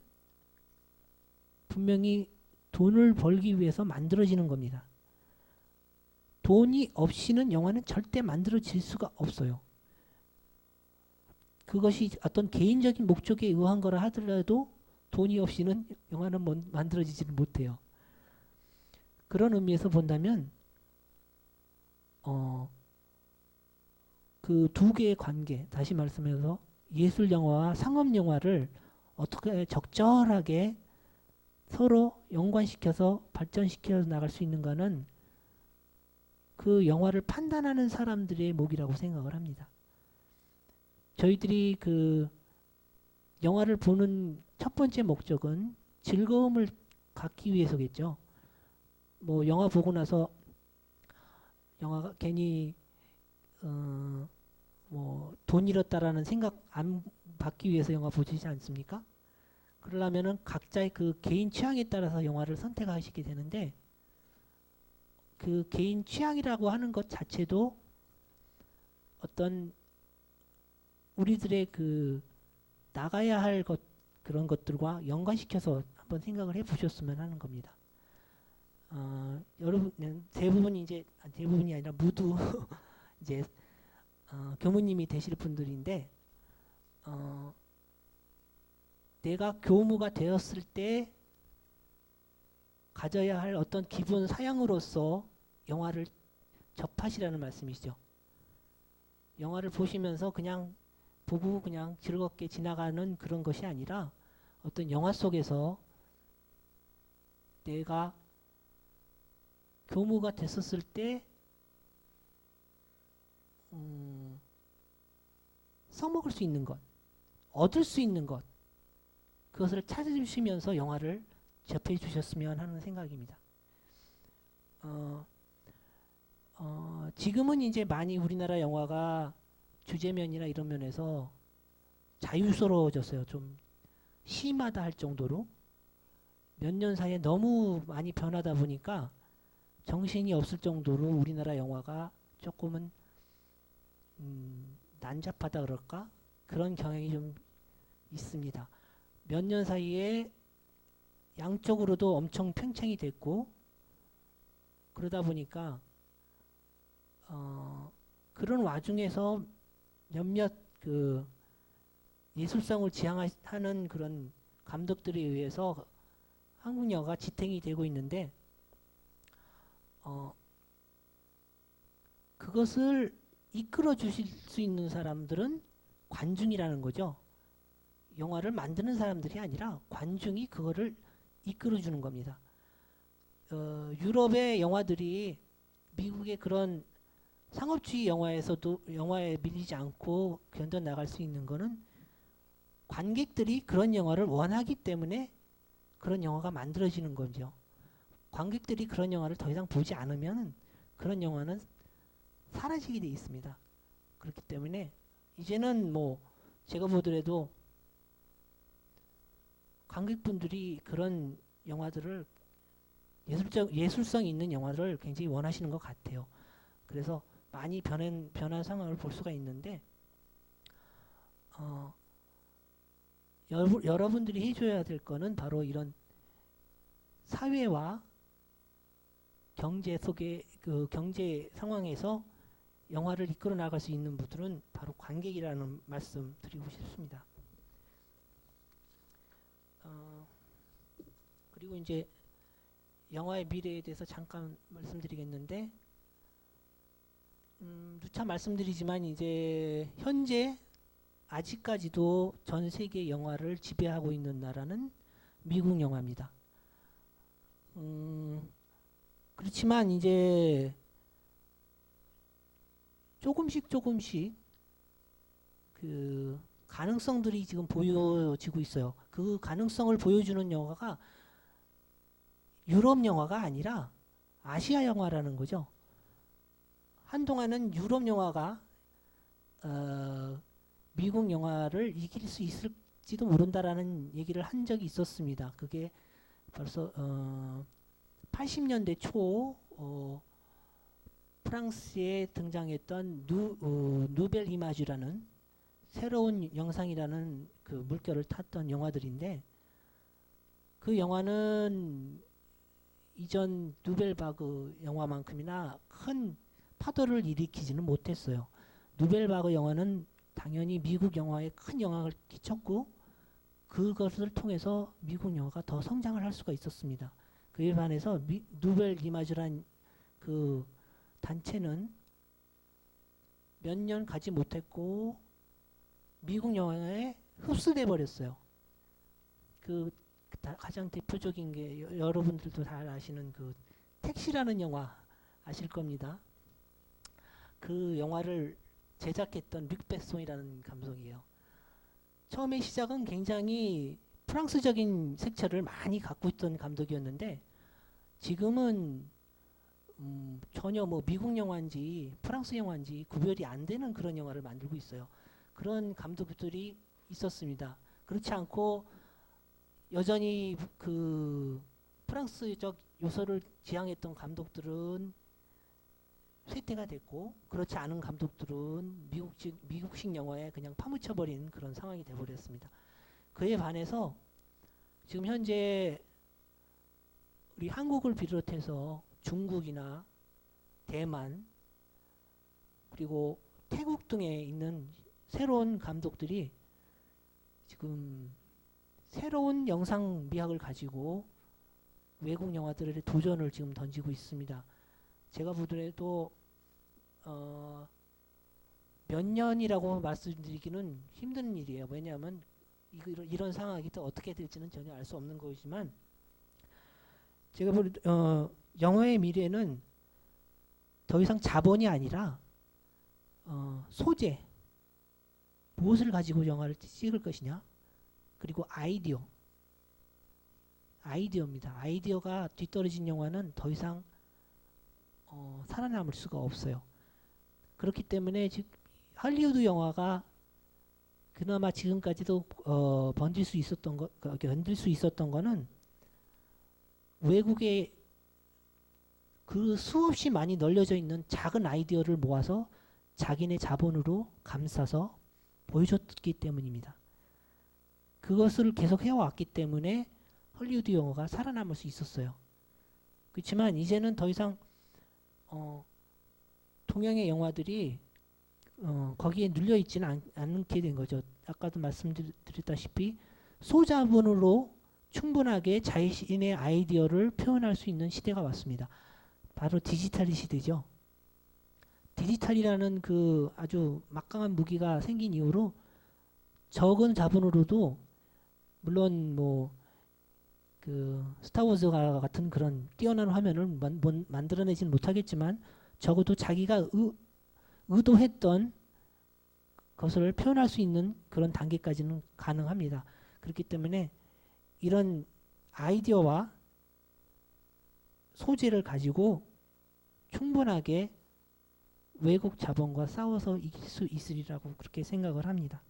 분명히 돈을 벌기 위해서 만들어지는 겁니다. 돈이 없이는 영화는 절대 만들어질 수가 없어요. 그것이 어떤 개인적인 목적에 의한 거라 하더라도 돈이 없이는 영화는 만들어지지 못해요. 그런 의미에서 본다면 그 두 개의 관계, 다시 말씀해서 예술 영화와 상업 영화를 어떻게 적절하게 서로 연관시켜서 발전시켜 나갈 수 있는가는 그 영화를 판단하는 사람들의 몫이라고 생각을 합니다. 저희들이 그 영화를 보는 첫 번째 목적은 즐거움을 갖기 위해서겠죠. 뭐 영화 보고 나서 영화가 괜히 뭐 돈 잃었다라는 생각 안 받기 위해서 영화 보시지 않습니까? 그러려면은 각자의 그 개인 취향에 따라서 영화를 선택하시게 되는데 그 개인 취향이라고 하는 것 자체도 어떤 우리들의 그 나가야 할 그런 것들과 연관시켜서 한번 생각을 해보셨으면 하는 겁니다. 여러분 대부분이 아니라 모두 이제 교무님이 되실 분들인데 내가 교무가 되었을 때 가져야 할 어떤 기본 사양으로서 영화를 접하시라는 말씀이시죠. 영화를 보시면서 그냥 보고 그냥 즐겁게 지나가는 그런 것이 아니라 어떤 영화 속에서 내가 교무가 됐었을 때 써먹을 수 있는 것, 얻을 수 있는 것, 그것을 찾으시면서 영화를 접해 주셨으면 하는 생각입니다. 지금은 이제 많이 우리나라 영화가 주제면이나 이런 면에서 자유스러워졌어요. 좀 심하다 할 정도로 몇 년 사이에 너무 많이 변하다 보니까 정신이 없을 정도로 우리나라 영화가 조금은 난잡하다 그럴까? 그런 경향이 좀 있습니다. 몇 년 사이에 양쪽으로도 엄청 팽창이 됐고 그러다 보니까 그런 와중에서 몇몇 그 예술성을 지향하는 그런 감독들에 의해서 한국 영화가 지탱이 되고 있는데 그것을 이끌어 주실 수 있는 사람들은 관중이라는 거죠. 영화를 만드는 사람들이 아니라 관중이 그거를 이끌어 주는 겁니다. 유럽의 영화들이 미국의 그런 상업주의 영화에 밀리지 않고 견뎌 나갈 수 있는 거는 관객들이 그런 영화를 원하기 때문에 그런 영화가 만들어지는 거죠. 관객들이 그런 영화를 더 이상 보지 않으면 그런 영화는 사라지게 돼 있습니다. 그렇기 때문에 이제는 뭐 제가 보더라도 관객분들이 그런 영화들을 예술성 있는 영화를 굉장히 원하시는 것 같아요. 그래서 많이 변한 상황을 볼 수가 있는데 여러분들이 해줘야 될 거는 바로 이런 사회와 경제 속의 그 경제 상황에서 영화를 이끌어 나갈 수 있는 분들은 바로 관객이라는 말씀 드리고 싶습니다. 그리고 이제 영화의 미래에 대해서 잠깐 말씀드리겠는데 누차 말씀드리지만 이제 현재 아직까지도 전 세계 영화를 지배하고 있는 나라는 미국 영화입니다. 그렇지만 이제 조금씩 그 가능성들이 지금 보여지고 있어요. 그 가능성을 보여주는 영화가 유럽 영화가 아니라 아시아 영화라는 거죠. 한동안은 유럽 영화가 미국 영화를 이길 수 있을지도 모른다라는 얘기를 한 적이 있었습니다. 그게 벌써 80년대 초 프랑스에 등장했던 누벨 이마주라는 새로운 영상이라는 그 물결을 탔던 영화들인데 그 영화는 이전 누벨바그 영화만큼이나 큰 파도를 일으키지는 못했어요. 누벨바그 영화는 당연히 미국 영화에 큰 영향을 끼쳤고 그것을 통해서 미국 영화가 더 성장을 할 수가 있었습니다. 그에 반해서 누벨 이마주란 그 단체는 몇 년 가지 못했고 미국 영화에 흡수돼 버렸어요. 그 가장 대표적인 게 여러분들도 잘 아시는 그 택시라는 영화 아실 겁니다. 그 영화를 제작했던 릭 베송이라는 감독이에요. 처음에 시작은 굉장히 프랑스적인 색채를 많이 갖고 있던 감독이었는데 지금은 전혀 뭐 미국 영화인지 프랑스 영화인지 구별이 안 되는 그런 영화를 만들고 있어요. 그런 감독들이 있었습니다. 그렇지 않고 여전히 그 프랑스적 요소를 지향했던 감독들은 쇠퇴가 됐고 그렇지 않은 감독들은 미국식 영화에 그냥 파묻혀버린 그런 상황이 돼버렸습니다. 그에 반해서 지금 현재 우리 한국을 비롯해서 중국이나 대만 그리고 태국 등에 있는 새로운 감독들이 지금 새로운 영상 미학을 가지고 외국 영화들의 도전을 지금 던지고 있습니다. 제가 보더라도 몇 년이라고 말씀드리기는 힘든 일이에요. 왜냐하면 이런 상황이 또 어떻게 될지는 전혀 알 수 없는 것이지만 제가 영화의 미래는 더 이상 자본이 아니라 소재, 무엇을 가지고 영화를 찍을 것이냐, 그리고 아이디어입니다. 아이디어가 뒤떨어진 영화는 더 이상 살아남을 수가 없어요. 그렇기 때문에 지금 할리우드 영화가 그나마 지금까지도 견딜 수 있었던 거는 외국에 그 수없이 많이 널려져 있는 작은 아이디어를 모아서 자기네 자본으로 감싸서 보여줬기 때문입니다. 그것을 계속 해왔기 때문에 헐리우드 영화가 살아남을 수 있었어요. 그렇지만 이제는 더 이상 동양의 영화들이 거기에 눌려 있지는 않게 된 거죠. 아까도 말씀드렸다시피 소자본으로 충분하게 자신의 아이디어를 표현할 수 있는 시대가 왔습니다. 바로 디지털 시대죠. 디지털이라는 그 아주 막강한 무기가 생긴 이후로 적은 자본으로도 물론 뭐 그 스타워즈가 같은 그런 뛰어난 화면을 만들어내지는 못하겠지만 적어도 자기가 의도했던 것을 표현할 수 있는 그런 단계까지는 가능합니다. 그렇기 때문에 이런 아이디어와 소재를 가지고 충분하게 외국 자본과 싸워서 이길 수 있으리라고 그렇게 생각을 합니다.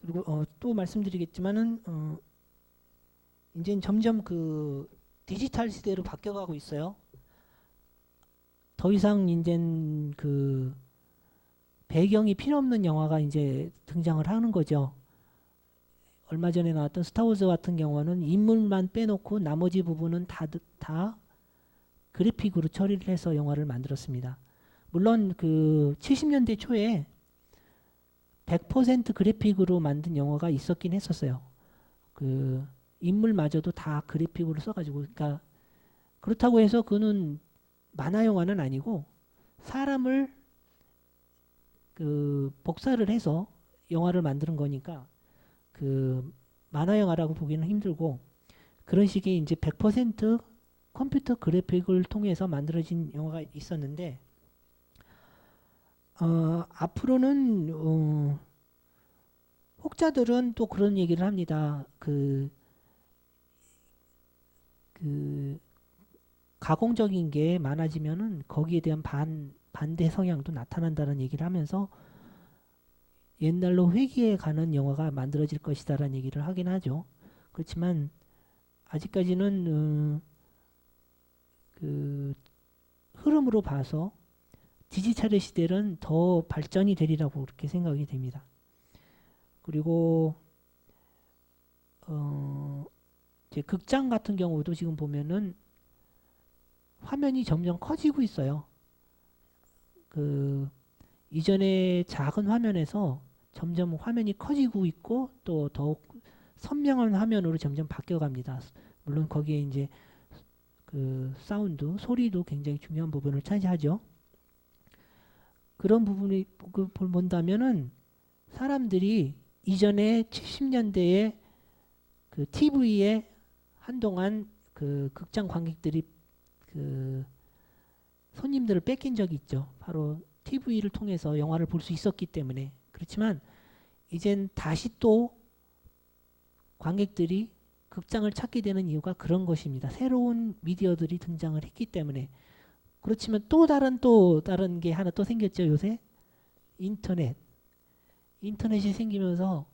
그리고 또 말씀드리겠지만은 이제 점점 그 디지털 시대로 바뀌어가고 있어요. 더 이상 이제 그 배경이 필요 없는 영화가 이제 등장을 하는 거죠. 얼마 전에 나왔던 스타워즈 같은 경우는 인물만 빼놓고 나머지 부분은 다 그래픽으로 처리를 해서 영화를 만들었습니다. 물론 그 70년대 초에 100% 그래픽으로 만든 영화가 있었긴 했었어요. 그 인물마저도 다 그래픽으로 써가지고, 그러니까 그렇다고 해서 그는 만화 영화는 아니고 사람을 그 복사를 해서 영화를 만드는 거니까 그 만화 영화라고 보기는 힘들고, 그런 식의 이제 100% 컴퓨터 그래픽을 통해서 만들어진 영화가 있었는데, 앞으로는 혹자들은 또 그런 얘기를 합니다. 그 가공적인 게 많아지면은 거기에 대한 반대 성향도 나타난다는 얘기를 하면서 옛날로 회귀해 가는 영화가 만들어질 것이다라는 얘기를 하긴 하죠. 그렇지만 아직까지는 그 흐름으로 봐서 디지털의 시대는 더 발전이 되리라고 그렇게 생각이 됩니다. 그리고 이제 극장 같은 경우도 지금 보면은 화면이 점점 커지고 있어요. 그 이전에 작은 화면에서 점점 화면이 커지고 있고 또 더욱 선명한 화면으로 점점 바뀌어갑니다. 물론 거기에 이제 그 사운드, 소리도 굉장히 중요한 부분을 차지하죠. 그런 부분이 본다면은 사람들이 이전에 70년대에 그 TV에 한동안 그 극장 관객들이 그 손님들을 뺏긴 적이 있죠. 바로 TV를 통해서 영화를 볼 수 있었기 때문에. 그렇지만 이젠 다시 또 관객들이 극장을 찾게 되는 이유가 그런 것입니다. 새로운 미디어들이 등장을 했기 때문에. 그렇지만 또 다른 게 하나 또 생겼죠. 요새 인터넷이 생기면서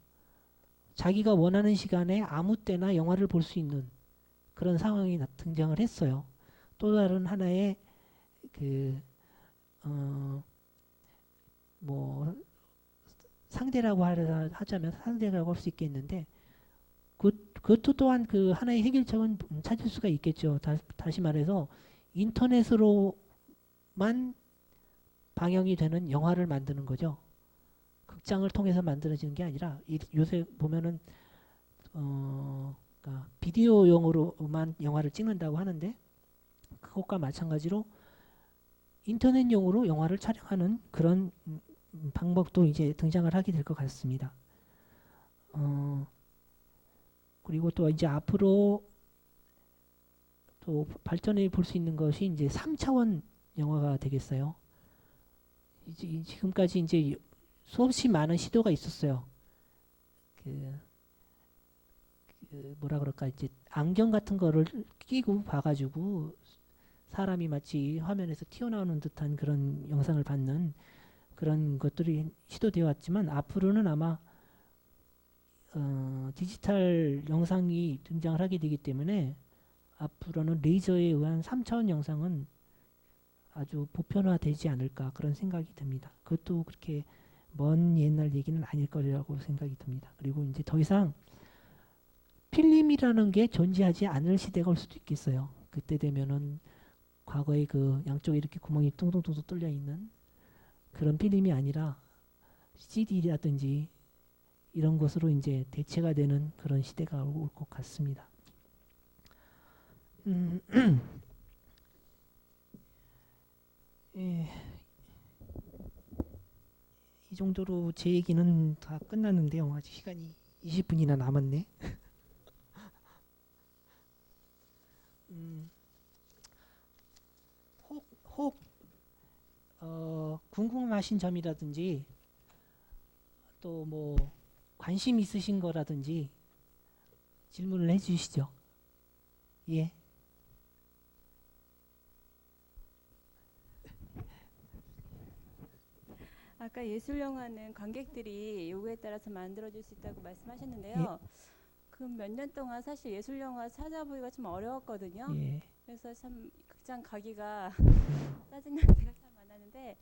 자기가 원하는 시간에 아무 때나 영화를 볼 수 있는 그런 상황이 등장을 했어요. 또 다른 하나의 그 뭐 상대라고 하자면 상대라고 할 수 있겠는데, 그것도 또한 그 하나의 해결책은 찾을 수가 있겠죠. 다시 말해서 인터넷으로만 방영이 되는 영화를 만드는 거죠. 극장을 통해서 만들어지는 게 아니라 요새 보면은 그러니까 비디오용으로만 영화를 찍는다고 하는데, 그것과 마찬가지로 인터넷용으로 영화를 촬영하는 그런 방법도 이제 등장을 하게 될 것 같습니다. 그리고 또 이제 앞으로 또 발전해 볼 수 있는 것이 이제 3차원 영화가 되겠어요. 지금까지 이제 수없이 많은 시도가 있었어요. 뭐라 그럴까, 이제 안경 같은 거를 끼고 봐가지고 사람이 마치 화면에서 튀어나오는 듯한 그런 영상을 받는 그런 것들이 시도되어 왔지만, 앞으로는 아마 디지털 영상이 등장을 하게 되기 때문에 앞으로는 레이저에 의한 3차원 영상은 아주 보편화되지 않을까, 그런 생각이 듭니다. 그것도 그렇게 먼 옛날 얘기는 아닐 거라고 생각이 듭니다. 그리고 이제 더 이상 필름이라는 게 존재하지 않을 시대가 올 수도 있겠어요. 그때 되면은 과거에 그 양쪽에 이렇게 구멍이 뚱뚱뚱 뚫려 있는 그런 필름이 아니라 CD라든지 이런 것으로 이제 대체가 되는 그런 시대가 올 것 같습니다. 예, 이 정도로 제 얘기는 다 끝났는데요. 아직 시간이 20분이나 남았네. 혹 궁금하신 점이라든지 또 뭐 관심 있으신 거라든지 질문을 해주시죠. 예. 아까 예술 영화는 관객들이 요구에 따라서 만들어질 수 있다고 말씀하셨는데요. 그 몇 년 동안 사실 예술 영화 찾아보기가 좀 어려웠거든요. 예. 그래서 참 극장 가기가 짜증날 때가 참 많았는데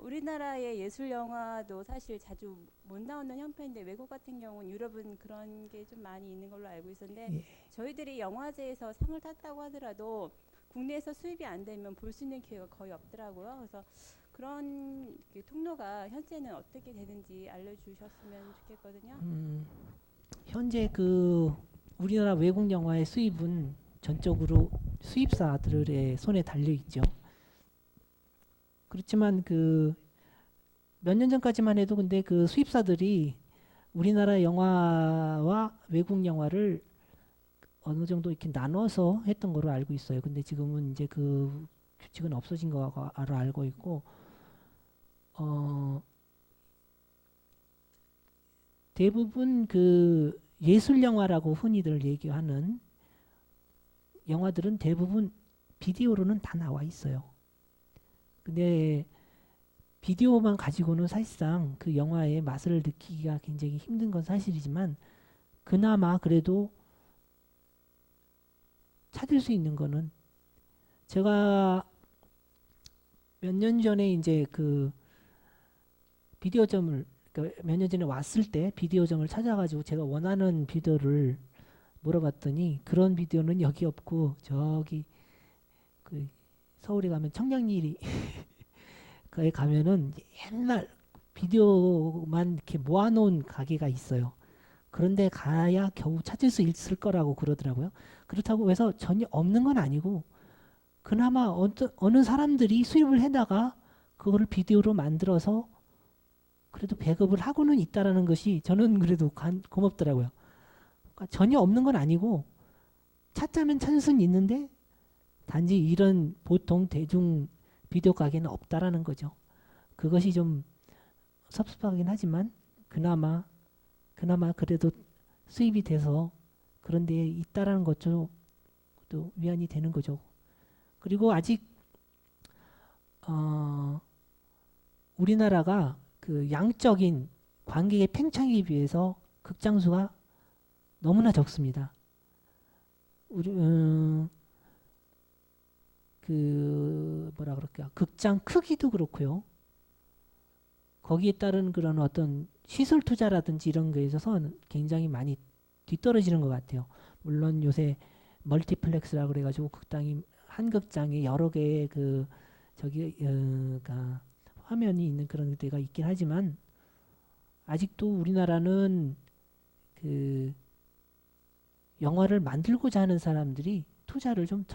우리나라의 예술 영화도 사실 자주 못 나오는 형편인데 외국 같은 경우는 유럽은 그런 게 좀 많이 있는 걸로 알고 있었는데 예. 저희들이 영화제에서 상을 탔다고 하더라도 국내에서 수입이 안 되면 볼 수 있는 기회가 거의 없더라고요. 그래서 그런 그 통로가 현재는 어떻게 되는지 알려주셨으면 좋겠거든요. 현재 그 우리나라 외국 영화의 수입은 전적으로 수입사들의 손에 달려 있죠. 그렇지만 그 몇 년 전까지만 해도 근데 그 수입사들이 우리나라 영화와 외국 영화를 어느 정도 이렇게 나눠서 했던 걸로 알고 있어요. 근데 지금은 이제 그 규칙은 없어진 거로 알고 있고, 대부분 그 예술 영화라고 흔히들 얘기하는 영화들은 대부분 비디오로는 다 나와 있어요. 근데 비디오만 가지고는 사실상 그 영화의 맛을 느끼기가 굉장히 힘든 건 사실이지만, 그나마 그래도 찾을 수 있는 거는, 제가 몇 년 전에 이제 그 비디오점을, 그러니까 몇 년 전에 왔을 때 비디오점을 찾아가지고 제가 원하는 비디오를 물어봤더니 그런 비디오는 여기 없고 저기 그 서울에 가면 청량리에 거기 가면은 옛날 비디오만 이렇게 모아놓은 가게가 있어요. 그런데 가야 겨우 찾을 수 있을 거라고 그러더라고요. 그렇다고 해서 전혀 없는 건 아니고, 그나마 어느 사람들이 수입을 해다가 그거를 비디오로 만들어서 그래도 배급을 하고는 있다라는 것이 저는 그래도 고맙더라고요. 그러니까 전혀 없는 건 아니고, 찾자면 찾을 수는 있는데 단지 이런 보통 대중 비디오 가게는 없다라는 거죠. 그것이 좀 섭섭하긴 하지만 그나마 그래도 수입이 돼서 그런 데에 있다라는 것도 위안이 되는 거죠. 그리고 아직 우리나라가 그 양적인 관객의 팽창에 비해서 극장 수가 너무나 적습니다. 우리 그 뭐라 그럴까, 극장 크기도 그렇고요. 거기에 따른 그런 어떤 시설 투자라든지 이런 거에 있어서는 굉장히 많이 뒤떨어지는 것 같아요. 물론 요새 멀티플렉스라고 그래가지고 극장이 한 극장에 여러 개의 그 저기 그러니까 화면이 있는 그런 데가 있긴 하지만, 아직도 우리나라는 그 영화를 만들고자 하는 사람들이 투자를 좀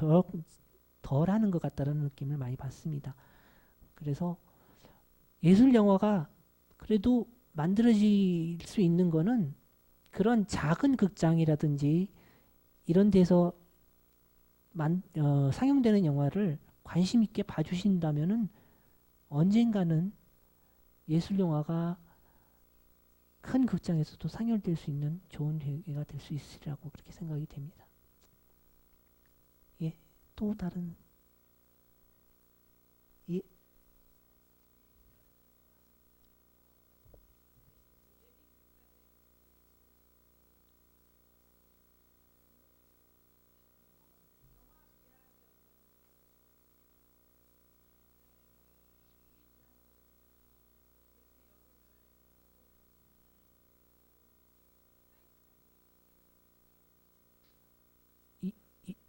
덜 하는 것 같다는 느낌을 많이 받습니다. 그래서 예술 영화가 그래도 만들어질 수 있는 거는 그런 작은 극장이라든지 이런 데서 상영되는 영화를 관심 있게 봐주신다면은 언젠가는 예술 영화가 큰 극장에서도 상영될 수 있는 좋은 기회가 될 수 있으리라고 그렇게 생각이 됩니다. 예, 또 다른. 예.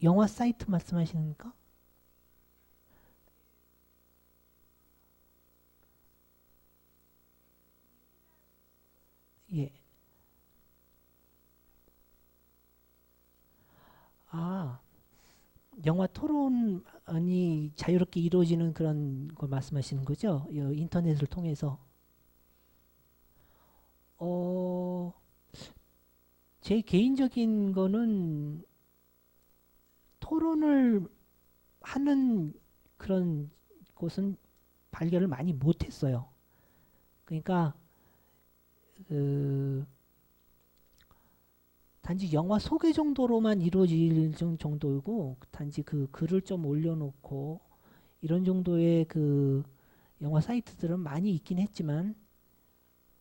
영화 사이트 말씀하시는 거? 예. 아, 영화 토론이 자유롭게 이루어지는 그런 걸 말씀하시는 거죠? 인터넷을 통해서. 제 개인적인 거는 토론을 하는 그런 곳은 발견을 많이 못했어요. 그러니까 그 단지 영화 소개 정도로만 이루어질 정도이고 단지 그 글을 좀 올려놓고 이런 정도의 그 영화 사이트들은 많이 있긴 했지만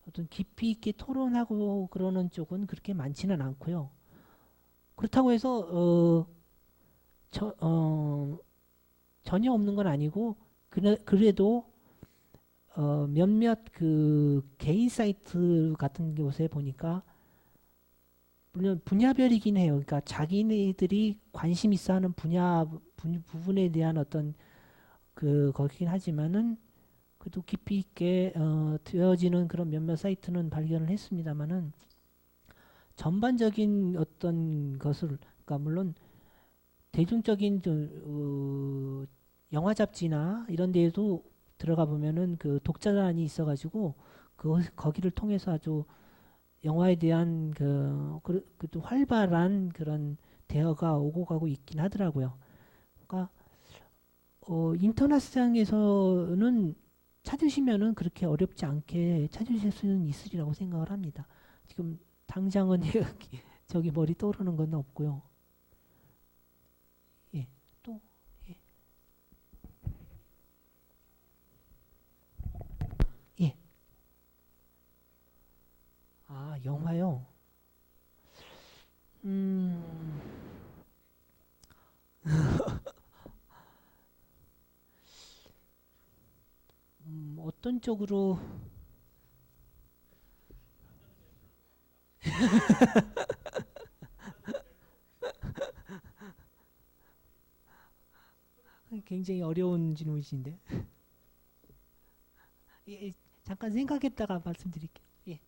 어떤 깊이 있게 토론하고 그러는 쪽은 그렇게 많지는 않고요. 그렇다고 해서 전혀 없는 건 아니고 그래도 몇몇 그 개인 사이트 같은 곳에 보니까 물론 분야별이긴 해요. 그러니까 자기네들이 관심 있어 하는 부분에 대한 어떤 그 거긴 하지만은 그래도 깊이 있게 되어지는 그런 몇몇 사이트는 발견을 했습니다만은 전반적인 어떤 것을 그러니까 물론 대중적인 영화 잡지나 이런 데에도 들어가 보면은 그 독자단이 있어가지고 거기를 통해서 아주 영화에 대한 그 활발한 그런 대화가 오고 가고 있긴 하더라고요. 그러니까 인터넷상에서는 찾으시면은 그렇게 어렵지 않게 찾으실 수는 있으리라고 생각을 합니다. 지금 당장은 저기 머리 떠오르는 건 없고요. 예, 또 예. 예. 아, 영화요. 어떤 쪽으로 굉장히 어려운 질문이신데. 예, 잠깐 생각했다가 말씀드릴게요. 예.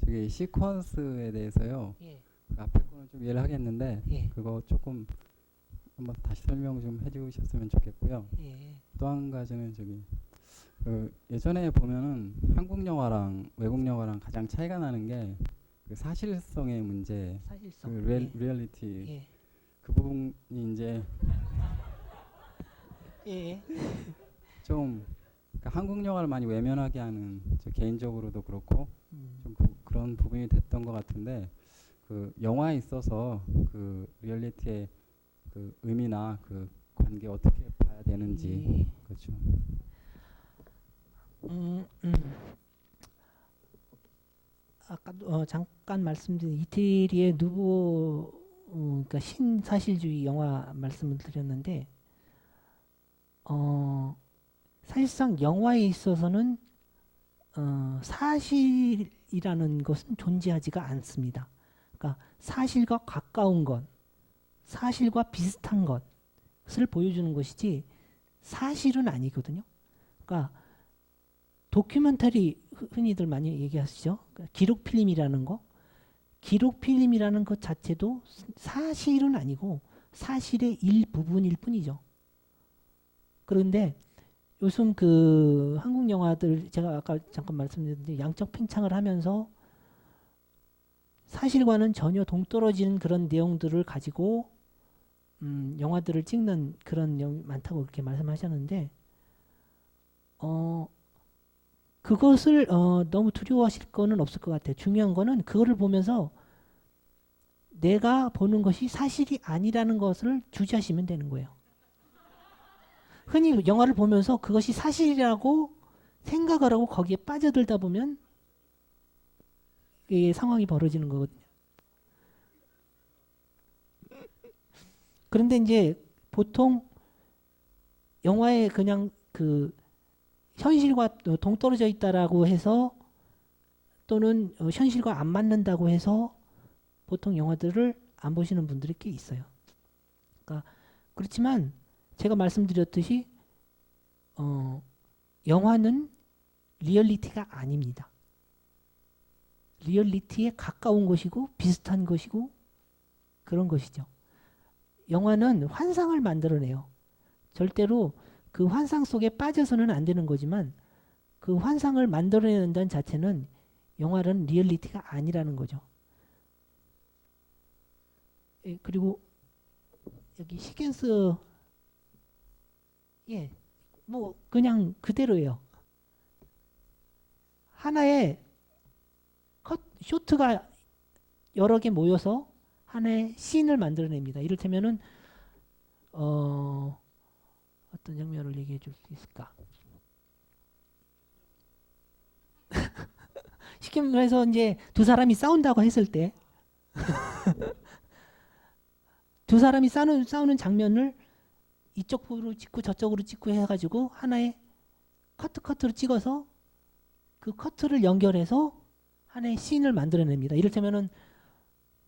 저기 시퀀스에 대해서요. 예. 그 앞에 거는 좀 이해를 하겠는데 예. 그거 조금 한번 다시 설명 좀 해주셨으면 좋겠고요. 예. 또 한 가지는 저기 그 예전에 보면은 한국 영화랑 외국 영화랑 가장 차이가 나는 게 그 사실성의 문제, 사실성. 그 예. 리얼리티 예. 그 부분이 이제 예. 좀 그러니까 한국 영화를 많이 외면하게 하는 저 개인적으로도 그렇고 좀 그런 부분이 됐던 것 같은데 그 영화에 있어서 그 리얼리티의 그 의미나 그 관계 어떻게 봐야 되는지 그렇죠. 아까 잠깐 말씀드린 이태리의 누보 그러니까 신사실주의 영화 말씀을 드렸는데 사실상 영화에 있어서는 사실이라는 것은 존재하지가 않습니다. 그러니까 사실과 가까운 것, 사실과 비슷한 것을 보여주는 것이지 사실은 아니거든요. 그러니까 다큐멘터리 흔히들 많이 얘기하시죠. 그러니까 기록 필름이라는 거, 기록 필름이라는 것 자체도 사실은 아니고 사실의 일부분일 뿐이죠. 그런데 요즘 그 한국 영화들 제가 아까 잠깐 말씀드렸는데 양적 팽창을 하면서 사실과는 전혀 동떨어지는 그런 내용들을 가지고 영화들을 찍는 그런 내용이 많다고 그렇게 말씀하셨는데 그것을 너무 두려워하실 거는 없을 것 같아요. 중요한 거는 그거를 보면서 내가 보는 것이 사실이 아니라는 것을 주지하시면 되는 거예요. 흔히 영화를 보면서 그것이 사실이라고 생각을 하고 거기에 빠져들다 보면 이게 상황이 벌어지는 거거든요. 그런데 이제 보통 영화에 그냥 그 현실과 동떨어져 있다라고 해서 또는 현실과 안 맞는다고 해서 보통 영화들을 안 보시는 분들이 꽤 있어요. 그러니까 그렇지만 제가 말씀드렸듯이 영화는 리얼리티가 아닙니다. 리얼리티에 가까운 것이고 비슷한 것이고 그런 것이죠. 영화는 환상을 만들어내요. 절대로 그 환상 속에 빠져서는 안 되는 거지만 그 환상을 만들어낸다는 자체는 영화는 리얼리티가 아니라는 거죠. 예, 그리고 여기 시퀀스 예, 뭐 그냥 그대로예요. 하나의 쇼트가 여러 개 모여서 하나의 씬을 만들어냅니다. 이를테면은 어떤 장면을 얘기해 줄 수 있을까? 쉽게 말해서 이제 두 사람이 싸운다고 했을 때 두 사람이 싸우는 장면을 이쪽으로 찍고 저쪽으로 찍고 해가지고 하나의 커트로 찍어서 그 커트를 연결해서 하나의 씬을 만들어냅니다. 이를테면은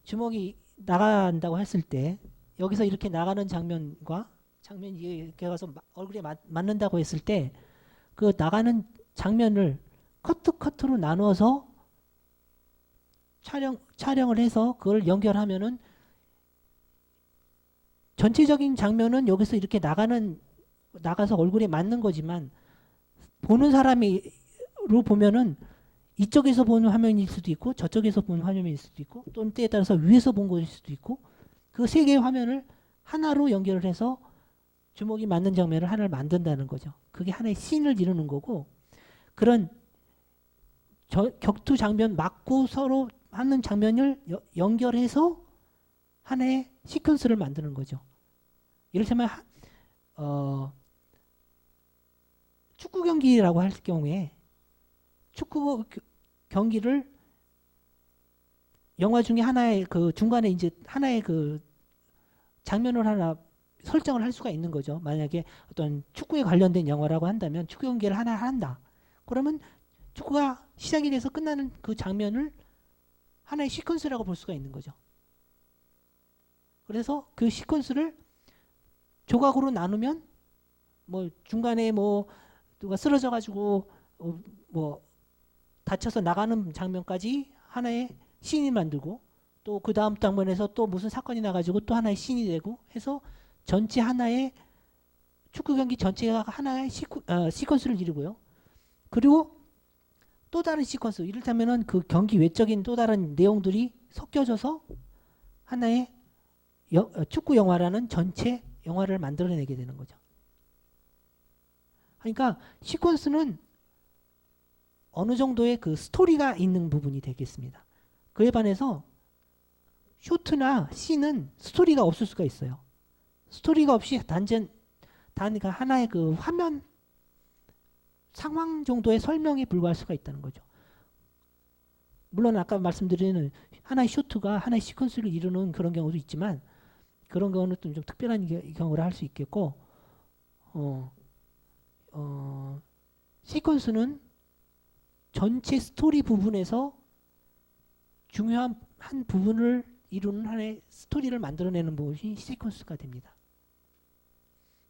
주먹이 나간다고 했을 때 여기서 이렇게 나가는 장면과 장면이 이렇게 가서 얼굴에 맞는다고 했을 때 그 나가는 장면을 커트로 나눠서 촬영을 해서 그걸 연결하면은 전체적인 장면은 여기서 이렇게 나가서 얼굴에 맞는 거지만 보는 사람으로 보면은 이쪽에서 보는 화면일 수도 있고 저쪽에서 보는 화면일 수도 있고 또는 때에 따라서 위에서 본 것일 수도 있고 그 세 개의 화면을 하나로 연결을 해서 주먹이 맞는 장면을 하나를 만든다는 거죠. 그게 하나의 씬을 이루는 거고 그런 격투 장면 맞고 서로 하는 장면을 연결해서 하나의 시퀀스를 만드는 거죠. 이를테면 축구 경기라고 할 경우에 축구 경기를 영화 중에 하나의 그 중간에 이제 하나의 그 장면을 하나 설정을 할 수가 있는 거죠. 만약에 어떤 축구에 관련된 영화라고 한다면 축구 경기를 하나 한다. 그러면 축구가 시작이 돼서 끝나는 그 장면을 하나의 시퀀스라고 볼 수가 있는 거죠. 그래서 그 시퀀스를 조각으로 나누면 뭐 중간에 뭐 누가 쓰러져 가지고 뭐 다쳐서 나가는 장면까지 하나의 씬이 만들고 또 그 다음 장면에서 또 무슨 사건이 나가지고 또 하나의 씬이 되고 해서 전체 하나의 축구 경기 전체가 하나의 시퀀스를 이루고요. 그리고 또 다른 시퀀스, 이를테면은 그 경기 외적인 또 다른 내용들이 섞여져서 하나의 축구 영화라는 전체 영화를 만들어내게 되는 거죠. 그러니까 시퀀스는 어느 정도의 그 스토리가 있는 부분이 되겠습니다. 그에 반해서 쇼트나 씬은 스토리가 없을 수가 있어요. 스토리가 없이 그러니까 하나의 그 화면 상황 정도의 설명에 불과할 수가 있다는 거죠. 물론 아까 말씀드린 하나의 쇼트가 하나의 시퀀스를 이루는 그런 경우도 있지만 그런 경우는 좀 특별한 경우를 할 수 있겠고 시퀀스는 전체 스토리 부분에서 중요한 한 부분을 이루는 하나의 스토리를 만들어내는 부분이 시퀀스가 됩니다.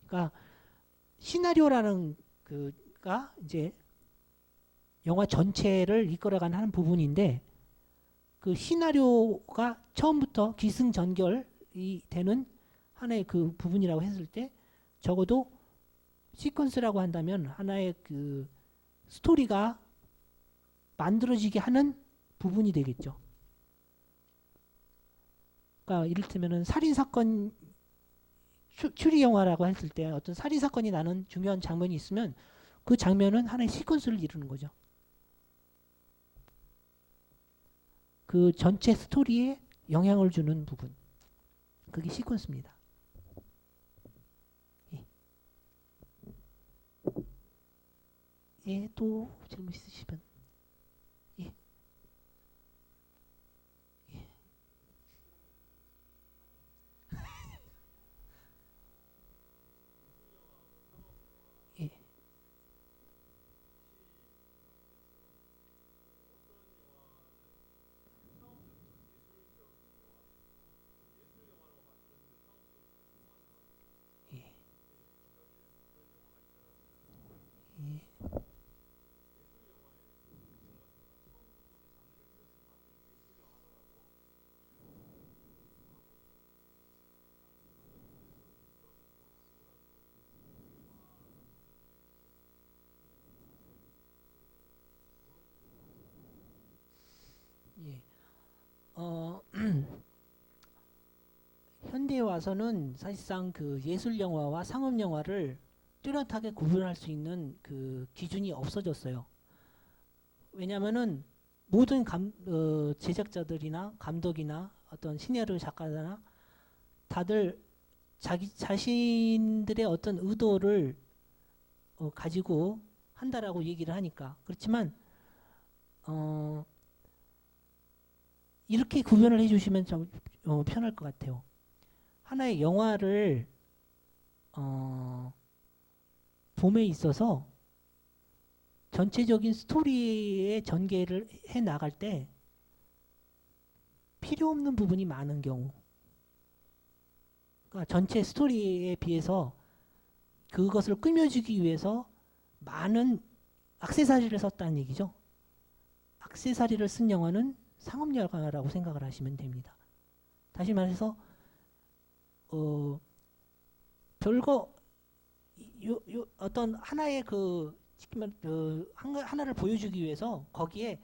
그러니까 시나리오라는 그가 이제 영화 전체를 이끌어가는 한 부분인데 그 시나리오가 처음부터 기승전결이 되는 하나의 그 부분이라고 했을 때 적어도 시퀀스라고 한다면 하나의 그 스토리가 만들어지게 하는 부분이 되겠죠. 그러니까 이를테면은 살인사건 추리 영화라고 했을 때 어떤 살인사건이 나는 중요한 장면이 있으면 그 장면은 하나의 시퀀스를 이루는 거죠. 그 전체 스토리에 영향을 주는 부분. 그게 시퀀스입니다. 예. 예, 또 질문 있으시면. 예. 예. 예. 예. 예. 예. 현대에 와서는 사실상 그 예술 영화와 상업 영화를 뚜렷하게 구분할 수 있는 그 기준이 없어졌어요. 왜냐하면은 모든 제작자들이나 감독이나 어떤 시나리오 작가나 다들 자기 자신들의 어떤 의도를 가지고 한다라고 얘기를 하니까. 그렇지만 이렇게 구별을 해주시면 좀 편할 것 같아요. 하나의 영화를 봄에 있어서 전체적인 스토리의 전개를 해 나갈 때 필요 없는 부분이 많은 경우, 그러니까 전체 스토리에 비해서 그것을 꾸며주기 위해서 많은 액세서리를 썼다는 얘기죠. 액세서리를 쓴 영화는 상업 영화라고 생각을 하시면 됩니다. 다시 말해서 별거 어떤 하나의 하나를 보여주기 위해서 거기에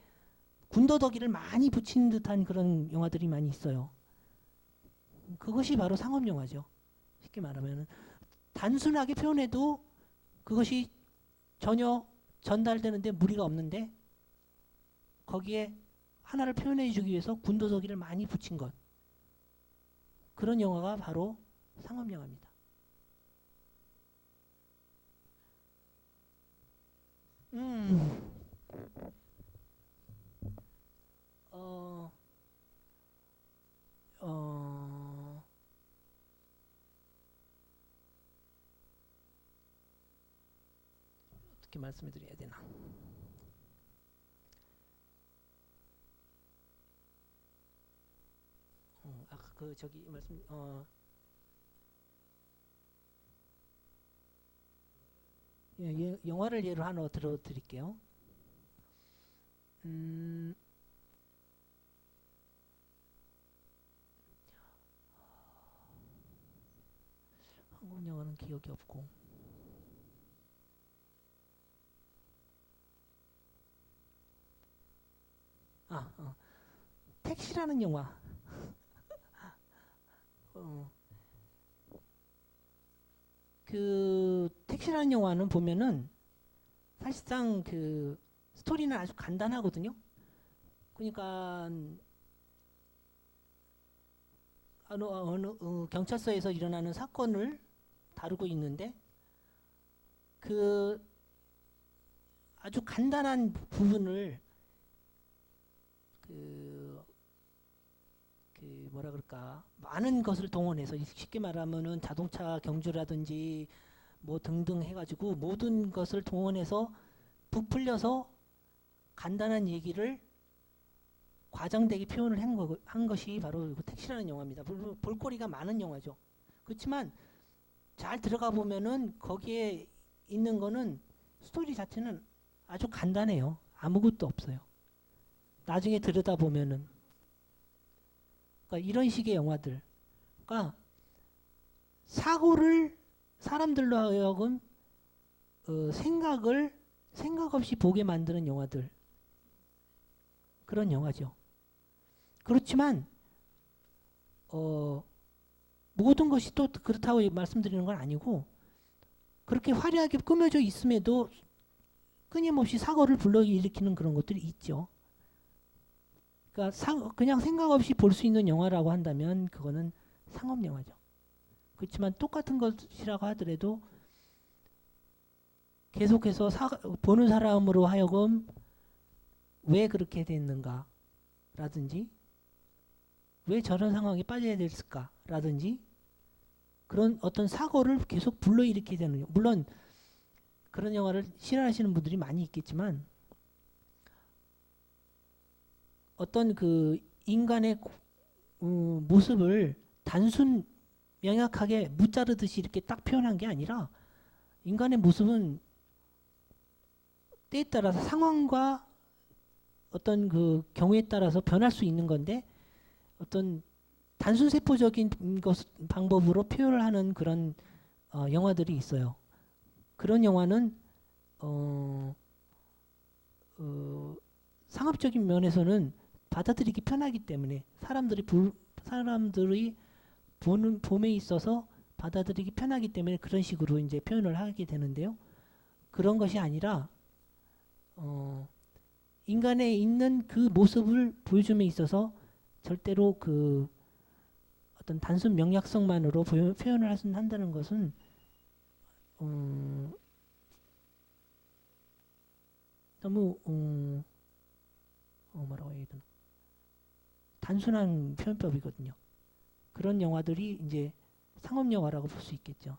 군더더기를 많이 붙인 듯한 그런 영화들이 많이 있어요. 그것이 바로 상업 영화죠. 쉽게 말하면 단순하게 표현해도 그것이 전혀 전달되는데 무리가 없는데 거기에 하나를 표현해 주기 위해서 군더더기를 많이 붙인 것, 그런 영화가 바로 상업 영화입니다. 어떻게 말씀을 드려야 되나? 아까 저기 말씀 영화를 예로 하나 들어드릴게요. 한국 영화는 기억이 없고. 택시라는 영화. 그 택시라는 영화는 보면은 사실상 그 스토리는 아주 간단하거든요. 그러니까 어느 경찰서에서 일어나는 사건을 다루고 있는데 그 아주 간단한 부분을 뭐라 그럴까, 많은 것을 동원해서, 쉽게 말하면은 자동차 경주라든지 뭐 등등 해가지고 모든 것을 동원해서 부풀려서 간단한 얘기를 과장되게 표현을 한 것이 바로 택시라는 영화입니다. 볼거리가 많은 영화죠. 그렇지만 잘 들어가 보면은 거기에 있는 거는 스토리 자체는 아주 간단해요. 아무것도 없어요. 나중에 들여다 보면은. 그러니까 이런 식의 영화들, 그러니까 사고를 사람들로 하여금 생각 없이 보게 만드는 영화들, 그런 영화죠. 그렇지만 모든 것이 또 그렇다고 말씀드리는 건 아니고, 그렇게 화려하게 꾸며져 있음에도 끊임없이 사고를 불러일으키는 그런 것들이 있죠. 그러니까 그냥 생각 없이 볼 수 있는 영화라고 한다면 그거는 상업 영화죠. 그렇지만 똑같은 것이라고 하더라도 계속해서 보는 사람으로 하여금 왜 그렇게 됐는가 라든지 왜 저런 상황에 빠져야 됐을까 라든지 그런 어떤 사고를 계속 불러일으키게 되는 영화. 물론 그런 영화를 싫어하시는 분들이 많이 있겠지만 어떤 그 인간의 모습을 단순 명확하게 무자르듯이 이렇게 딱 표현한 게 아니라 인간의 모습은 때에 따라서 상황과 어떤 그 경우에 따라서 변할 수 있는 건데, 어떤 단순 세포적인 방법으로 표현을 하는 그런 영화들이 있어요. 그런 영화는 상업적인 면에서는 받아들이기 편하기 때문에 사람들이 보는 봄에 있어서 받아들이기 편하기 때문에 그런 식으로 이제 표현을 하게 되는데요. 그런 것이 아니라 인간에 있는 그 모습을 보여줌에 있어서 절대로 그 어떤 단순 명약성만으로 표현을 한다는 것은 너무 뭐라고 해야 되나 단순한 표현법이거든요. 그런 영화들이 이제 상업 영화라고 볼 수 있겠죠.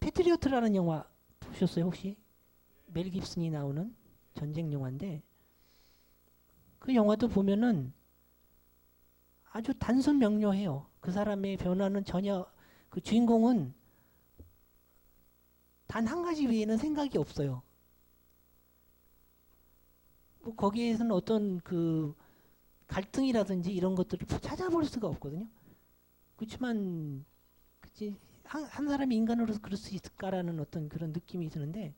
패트리어트라는 영화 보셨어요 혹시? 멜 깁슨이 나오는 전쟁 영화인데 그 영화도 보면은 아주 단순 명료해요. 그 사람의 변화는 전혀 그 주인공은 단 한 가지 외에는 생각이 없어요. 뭐 거기에서는 어떤 그 갈등이라든지 이런 것들을 찾아볼 수가 없거든요. 그렇지만 그치, 한 사람이 인간으로서 그럴 수 있을까라는 어떤 그런 느낌이 드는데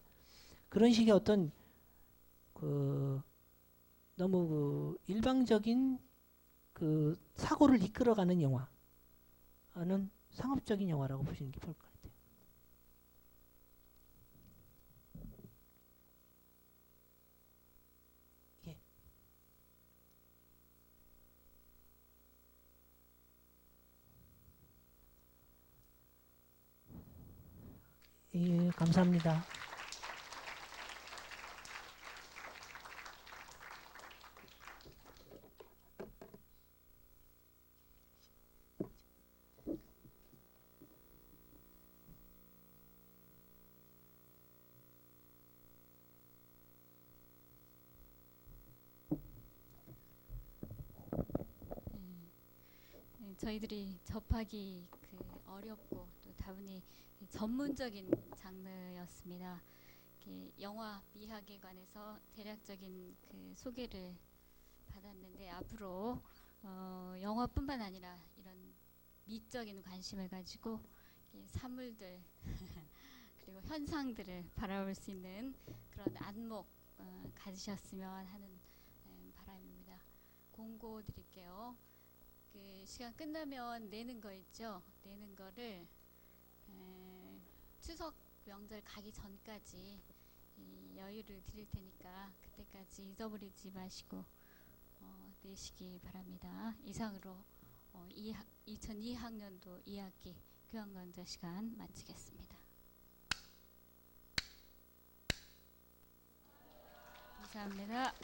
그런 식의 어떤 그 너무 그 일방적인 그 사고를 이끌어가는 영화는 상업적인 영화라고 보시는 게 좋을 것 같아요. 예. 예, 감사합니다. 저희들이 접하기 어렵고 또 다분히 전문적인 장르였습니다. 영화 미학에 관해서 대략적인 소개를 받았는데 앞으로 영화뿐만 아니라 이런 미적인 관심을 가지고 사물들 그리고 현상들을 바라볼 수 있는 그런 안목 가지셨으면 하는 바람입니다. 공고 드릴게요. 그 시간 끝나면 내는 거 있죠? 내는 거를 추석 명절 가기 전까지 여유를 드릴 테니까 그때까지 잊어버리지 마시고 내시기 바랍니다. 이상으로 2002학년도 2학기 교환강좌 시간 마치겠습니다. 감사합니다.